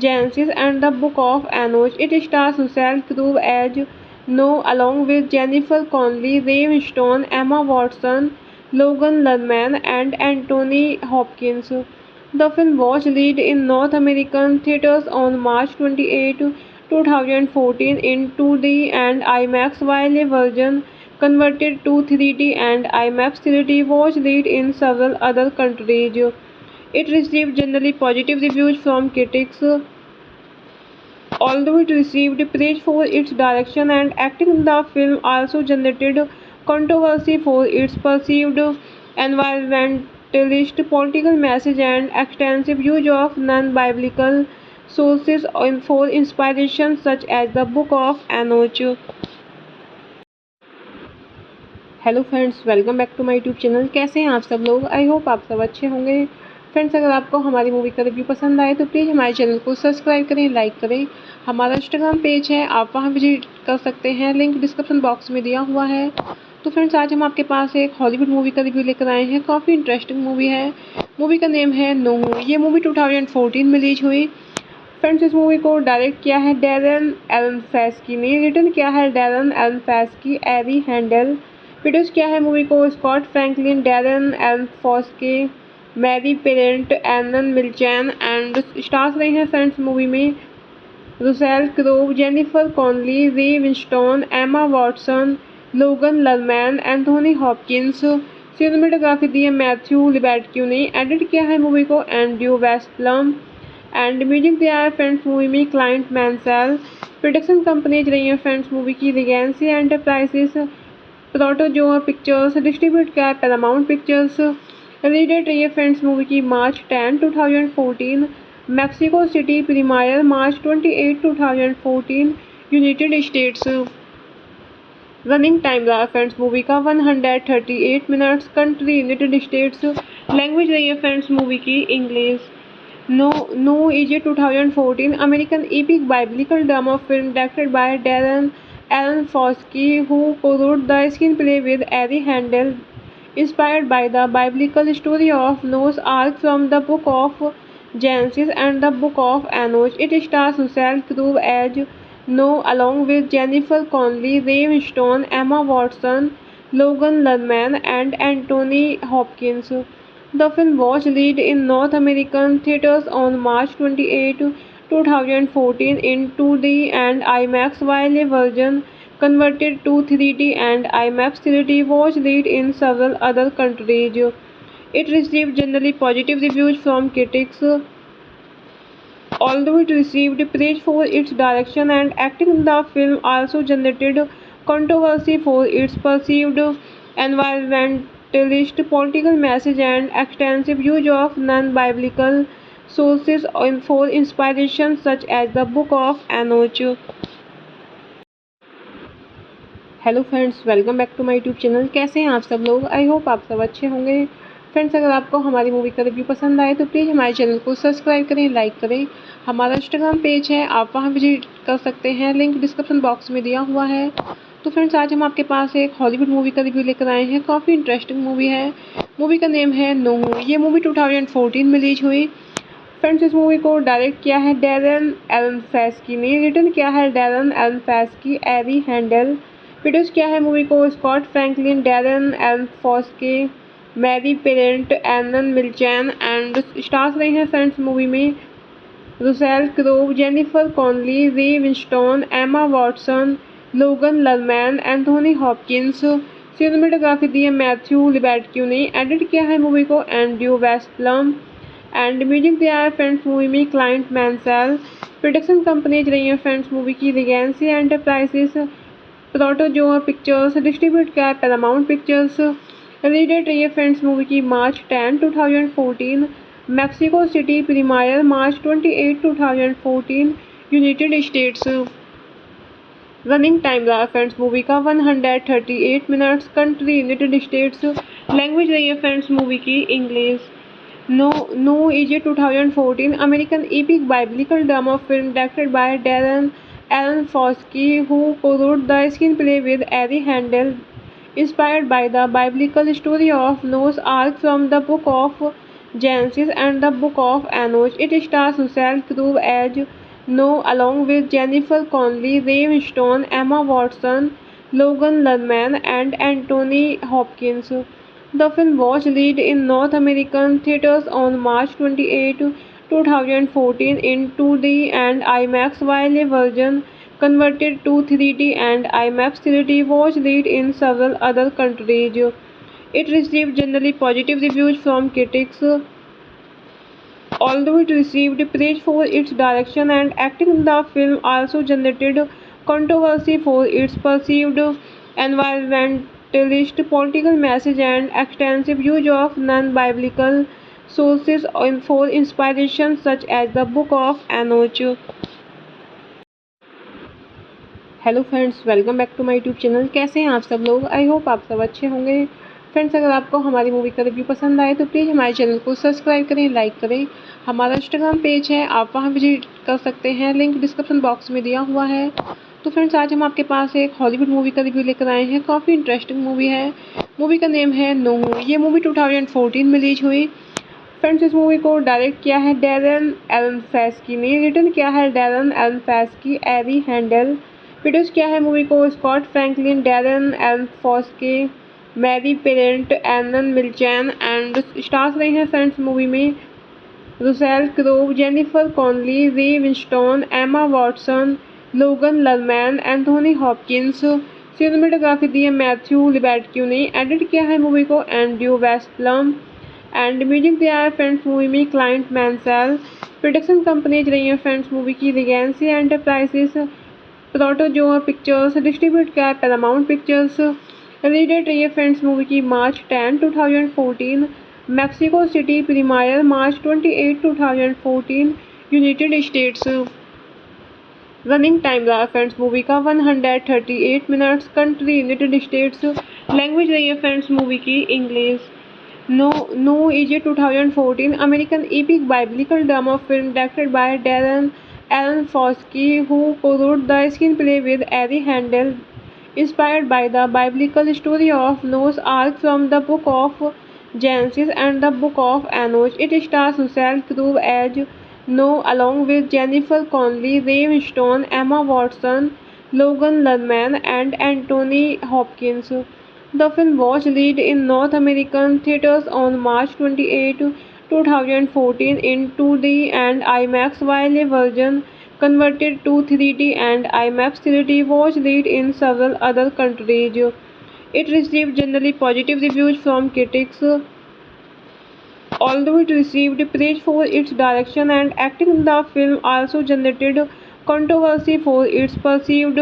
Genesis and the book of Enoch. It stars Russell Crowe as Noah along with Jennifer Connelly, Ray Winstone, Emma Watson, Logan Lerman, and Anthony Hopkins. The film was released in North American theaters on March 28, 2014 in 2D and IMAX, while a version converted to 3D and IMAX 3D was released in several other countries. It received generally positive reviews from critics, although it received praise for its direction and acting. The film also generated controversy for its perceived environmentalist political message and extensive use of non-biblical sources for inspiration, such as the Book of Enoch. Hello friends, welcome back to my YouTube channel. कैसे हैं आप सब लोग? I hope आप सब अच्छे होंगे। Friends अगर आपको हमारी मूवी का रिव्यू पसंद आए तो प्लीज़ हमारे चैनल को सब्सक्राइब करें, लाइक करें। हमारा इंस्टाग्राम पेज है, आप वहां विजिट कर सकते हैं, लिंक डिस्क्रिप्शन बॉक्स में दिया हुआ है। तो फ्रेंड्स आज हम आपके पास एक हॉलीवुड मूवी का रिव्यू लेकर आए हैं। काफ़ी इंटरेस्टिंग मूवी है। मूवी का नेम है नोह। ये मूवी 2014 में रिलीज हुई। फ्रेंड्स इस मूवी को डायरेक्ट किया है डैरेन एरोनोफ्स्की ने, रिटर्न किया है Darren Aronofsky, Ari Handel, produce किया है मूवी को Scott Franklin, Darren Aronofsky, Mary Parent, Elon Milchan and stars रहे हैं फ्रेंड्स मूवी में Russell Crowe, Jennifer Connelly, Ray Winstone, Emma Watson, Logan Lerman, Anthony Hopkins. Cinematography दी है Matthew लिबर्टक्यू ने, edit किया है मूवी को एंड्रयू वेस्टलम एंड म्यूजिक दिया है फ्रेंड्स मूवी में क्लाइंट मैंसेल। प्रोडक्शन कंपनीज रही हैं फ्रेंड्स मूवी की Regency Enterprises, Protozoa Pictures, distribute किया है पैरामाउंट पिक्चर्स। रिलीज डेट रही है फ्रेंड्स मूवी की March 10, 2014, Mexico City premiere March 28, 2014, United States. Running time रहा फ्रेंड्स मूवी का 138 minutes, country United States. Language रही है फ्रेंड्स मूवी की English. Noah is 2014 American epic biblical drama film directed by Darren Aronofsky, who co-wrote the screenplay with Ari Handel, inspired by the biblical story of Noah's Ark from the book of Genesis and the book of Enoch. It stars Russell Crowe as Noah along with Jennifer Connelly, Ray Winstone, Emma Watson, Logan Lerman, and Anthony Hopkins. The film was released in North American theaters on March 28, 2014 in 2D and IMAX, while a version converted to 3D and IMAX 3D was released in several other countries. It received generally positive reviews from critics, although it received praise for its direction and acting. The film also generated controversy for its perceived environmentalist political message and extensive use of non-biblical sources for inspiration, such as the Book of Enoch. Hello friends, welcome back to my YouTube channel. कैसे हैं आप सब लोग? I hope आप सब अच्छे होंगे। Friends अगर आपको हमारी मूवी का रिव्यू पसंद आए तो प्लीज़ हमारे चैनल को सब्सक्राइब करें, लाइक करें। हमारा इंस्टाग्राम पेज है, आप वहां विजिट कर सकते हैं, लिंक डिस्क्रिप्शन बॉक्स में दिया हुआ है। तो फ्रेंड्स आज हम आपके पास एक हॉलीवुड मूवी का रिव्यू लेकर आए हैं। काफ़ी इंटरेस्टिंग मूवी है। मूवी का नेम है नोह। ये मूवी 2014 में रिलीज हुई। फ्रेंड्स इस मूवी को डायरेक्ट किया है डैरेन एरोनफस्की ने, रिटर्न किया है Darren Aronofsky, Ari Handel, produce किया है मूवी को Scott Franklin, Darren Aronofsky, Mary Parent, Arnon Milchan and stars रहे हैं फ्रेंड्स मूवी में Russell Crowe, Jennifer Connelly, Ray Winstone, Emma Watson, Logan Lerman, Anthony Hopkins. Cinematography दी है Matthew लिबर्टक्यू ने, edit किया है मूवी को एंड्रयू वेस्टलम एंड म्यूजिक दिया है फ्रेंड्स मूवी में क्लाइंट मैंसेल। प्रोडक्शन कंपनीज रही हैं फ्रेंड्स मूवी की Regency Enterprises, Protozoa Pictures, distribute किया है पैरामाउंट पिक्चर्स। रिलीज डेट रही है फ्रेंड्स मूवी की March 10, 2014, Mexico City premiere March 28, 2014, United States. Running time रहा फ्रेंड्स मूवी का 138 minutes, country United States. Language रही है फ्रेंड्स मूवी की English. Noah is 2014 American epic biblical drama film directed by Darren Aronofsky, who co-wrote the screenplay with Ari Handel, inspired by the biblical story of Noah's Ark from the book of Genesis and the book of Enoch. It stars Russell Crowe as Noah along with Jennifer Connelly, Ray Winstone, Emma Watson, Logan Lerman, and Anthony Hopkins. The film was released in North American theaters on March 28, 2014 in 2D and IMAX, while a version converted to 3D and IMAX 3D was released in several other countries. It received generally positive reviews from critics, although it received praise for its direction and acting. The film also generated controversy for its perceived environmentalist political message and extensive use of non-biblical sources for inspiration, such as the Book of Enoch. Hello friends, welcome back to my YouTube channel. कैसे हैं आप सब लोग? I hope आप सब अच्छे होंगे। Friends अगर आपको हमारी मूवी का रिव्यू पसंद आए तो प्लीज़ हमारे चैनल को सब्सक्राइब करें, लाइक करें। हमारा इंस्टाग्राम पेज है, आप वहां विजिट कर सकते हैं, लिंक डिस्क्रिप्शन बॉक्स में दिया हुआ है। तो फ्रेंड्स आज हम आपके पास एक हॉलीवुड मूवी का रिव्यू लेकर आए हैं। काफ़ी इंटरेस्टिंग मूवी है। मूवी का नेम है नोह। ये मूवी 2014 में रिलीज हुई। फ्रेंड्स इस मूवी को डायरेक्ट किया है डैरेन एरोनफस्की ने, रिटर्न किया है Darren Aronofsky, Ari Handel, produce किया है मूवी को Scott Franklin, Darren Aronofsky, Mary Parent, Arnon Milchan and stars रहे हैं फ्रेंड्स मूवी में Russell Crowe, Jennifer Connelly, Ray Winstone, Emma Watson, Logan Lerman, Anthony Hopkins. Cinematography दी है Matthew लिबर्टक्यू ने, edit किया है मूवी को एंड्रयू वेस्टलम एंड म्यूजिक दिया है फ्रेंड्स मूवी में क्लाइंट मैंसेल। प्रोडक्शन कंपनीज रही हैं फ्रेंड्स मूवी की Regency Enterprises, Protozoa Pictures, distribute किया है पैरामाउंट पिक्चर्स। रिलीज डेट रही है फ्रेंड्स मूवी की March 10, 2014, Mexico City premiere March 28, 2014, United States. Running time रहा फ्रेंड्स मूवी का 138 minutes, country United States. Language रही है फ्रेंड्स मूवी की English. Noah is 2014 American epic biblical drama film directed by Darren Aronofsky, who co-wrote the screenplay with Ari Handel, inspired by the biblical story of Noah's Ark from the book of Genesis and the book of Enoch. It stars Russell Crowe as Noah along with Jennifer Connelly, Ray Winstone, Emma Watson, Logan Lerman, and Anthony Hopkins. The film was released in North American theaters on March 28, 2014 in 2D and IMAX, while a version converted to 3D and IMAX 3D was released in several other countries. It received generally positive reviews from critics, although it received praise for its direction and acting. The film also generated controversy for its perceived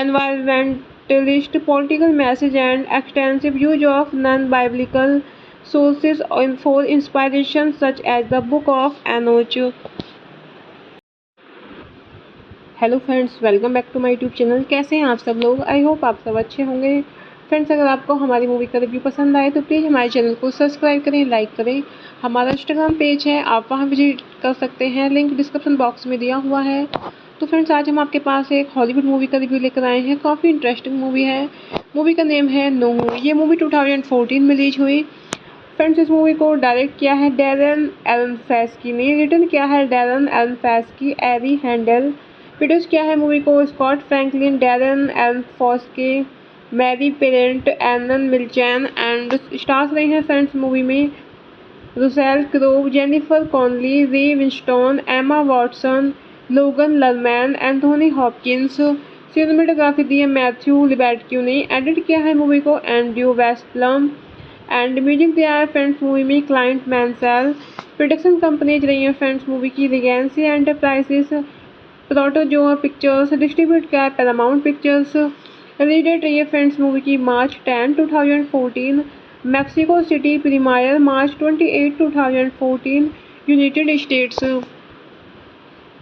environmentalist political message and extensive use of non-biblical sources for inspiration, such as the Book of Enoch. Hello friends, welcome back to my YouTube channel. कैसे हैं आप सब लोग? I hope आप सब अच्छे होंगे। Friends अगर आपको हमारी मूवी का रिव्यू पसंद आए तो प्लीज़ हमारे चैनल को सब्सक्राइब करें, लाइक करें। हमारा इंस्टाग्राम पेज है, आप वहां विजिट कर सकते हैं, लिंक डिस्क्रिप्शन बॉक्स में दिया हुआ है। तो फ्रेंड्स आज हम आपके पास एक हॉलीवुड मूवी का रिव्यू लेकर आए हैं। काफ़ी इंटरेस्टिंग मूवी है। मूवी का नेम है नोह। ये मूवी 2014 में रिलीज हुई। फ्रेंड्स इस मूवी को डायरेक्ट किया है डैरेन एरोनफस्की ने, रिटर्न किया है Darren Aronofsky, Ari Handel, produce किया है मूवी को Scott Franklin, Darren Aronofsky, Mary Parent, Arnon Milchan and stars रहे हैं फ्रेंड्स मूवी में Russell Crowe, Jennifer Connelly, Ray Winstone, Emma Watson, Logan Lerman, Anthony Hopkins. Cinematography दी है Matthew लिबर्टक्यू ने, edit किया है मूवी को एंड्रयू वेस्टलम एंड म्यूजिक दिया है फ्रेंड्स मूवी में क्लाइंट मैंसेल। प्रोडक्शन कंपनीज रही हैं फ्रेंड्स मूवी की Regency Enterprises, Protozoa Pictures, distribute किया है पैरामाउंट पिक्चर्स। रिलीज डेट रही है फ्रेंड्स मूवी की March 10, 2014, Mexico City premiere March 28, 2014, United States.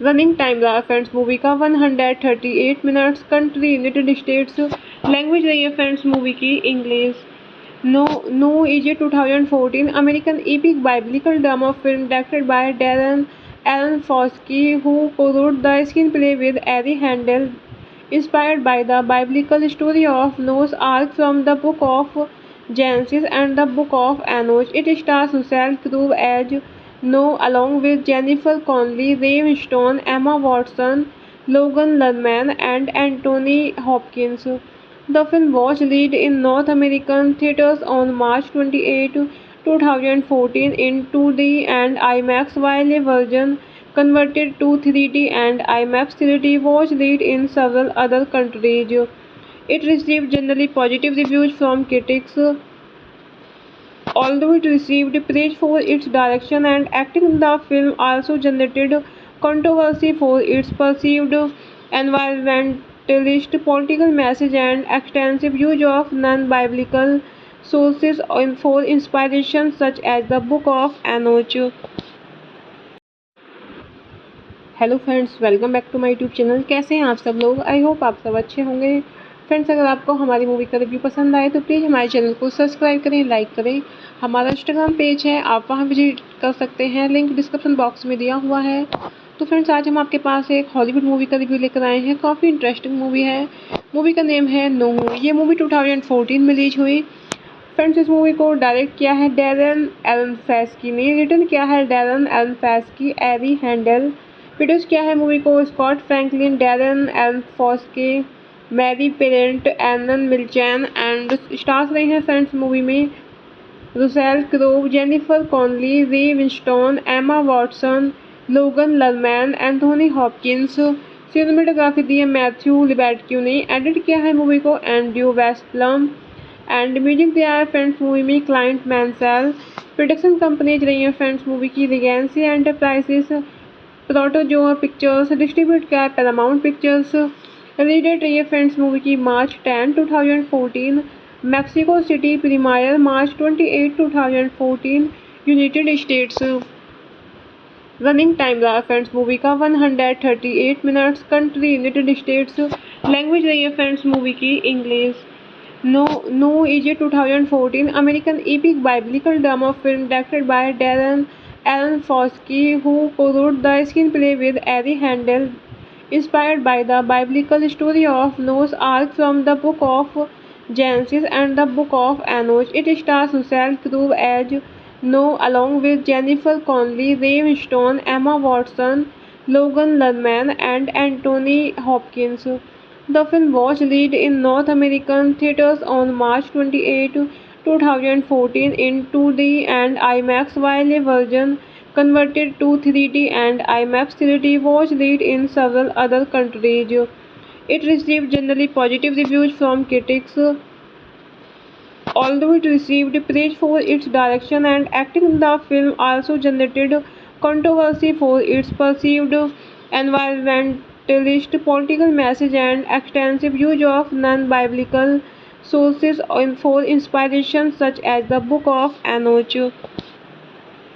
Running time रहा फ्रेंड्स मूवी का 138 minutes, country United States. Language रही है फ्रेंड्स मूवी की English. Noah is 2014 American epic biblical drama film directed by Darren Aronofsky, who co-wrote the screenplay with Ari Handel, inspired by the biblical story of Noah's Ark from the book of Genesis and the book of Enoch. It stars Russell Crowe as Noah along with Jennifer Connelly, Ray Winstone, Emma Watson, Logan Lerman, and Anthony Hopkins. The film was released in North American theaters on March 28, 2014 in 2D and IMAX, while a version converted to 3D and IMAX 3D was released in several other countries. It received generally positive reviews from critics, although it received praise for its direction and acting. The film also generated controversy for its perceived environmentalist political message and extensive use of non-biblical sources for inspiration, such as the Book of Enoch. Hello friends, welcome back to my YouTube channel. कैसे हैं आप सब लोग? I hope आप सब अच्छे होंगे। Friends अगर आपको हमारी मूवी का रिव्यू पसंद आए तो प्लीज़ हमारे चैनल को सब्सक्राइब करें, लाइक करें। हमारा इंस्टाग्राम पेज है, आप वहां विजिट कर सकते हैं, लिंक डिस्क्रिप्शन बॉक्स में दिया हुआ है। तो फ्रेंड्स आज हम आपके पास एक हॉलीवुड मूवी का रिव्यू लेकर आए हैं। काफ़ी इंटरेस्टिंग मूवी है। मूवी का नेम है नोह। ये मूवी 2014 में रिलीज हुई। फ्रेंड्स इस मूवी को डायरेक्ट किया है डैरेन एरोनफस्की ने, रिटर्न किया है Darren Aronofsky, Ari Handel, produce किया है मूवी को Scott Franklin, Darren Aronofsky, Mary Parent, Arnon Milchan and stars रहे हैं फ्रेंड्स मूवी में Russell Crowe, Jennifer Connelly, Ray Winstone, Emma Watson, Logan Lerman, Anthony Hopkins. Cinematography दी है Matthew लिबर्टक्यू ने, edit किया है मूवी को एंड्रयू वेस्टलम एंड म्यूजिक दिया है फ्रेंड्स मूवी में क्लाइंट मैंसेल। प्रोडक्शन कंपनीज रही हैं फ्रेंड्स मूवी की Regency Enterprises, Protozoa Pictures, distribute किया है पैरामाउंट पिक्चर्स। रिलीज डेट रही है फ्रेंड्स मूवी की March 10, 2014, Mexico City premiere March 28, 2014, United States. Running time रहा फ्रेंड्स मूवी का 138 minutes, country United States. Language रही है फ्रेंड्स मूवी की English. Noah is 2014 American epic biblical drama film directed by Darren Aronofsky, who co-wrote the screenplay with Ari Handel, inspired by the biblical story of Noah's Ark from the book of Genesis and the book of Enoch. It stars Russell Crowe as Noah along with Jennifer Connelly, Ray Winstone, Emma Watson, Logan Lerman, and Anthony Hopkins. The film was released in North American theaters on March 28, 2014 in 2D and IMAX, while a version converted to 3D and IMAX 3D was released in several other countries. It received generally positive reviews from critics, although it received praise for its direction and acting. The film also generated controversy for its perceived environmentalist political message and extensive use of non-biblical sources for inspiration, such as the Book of Enoch.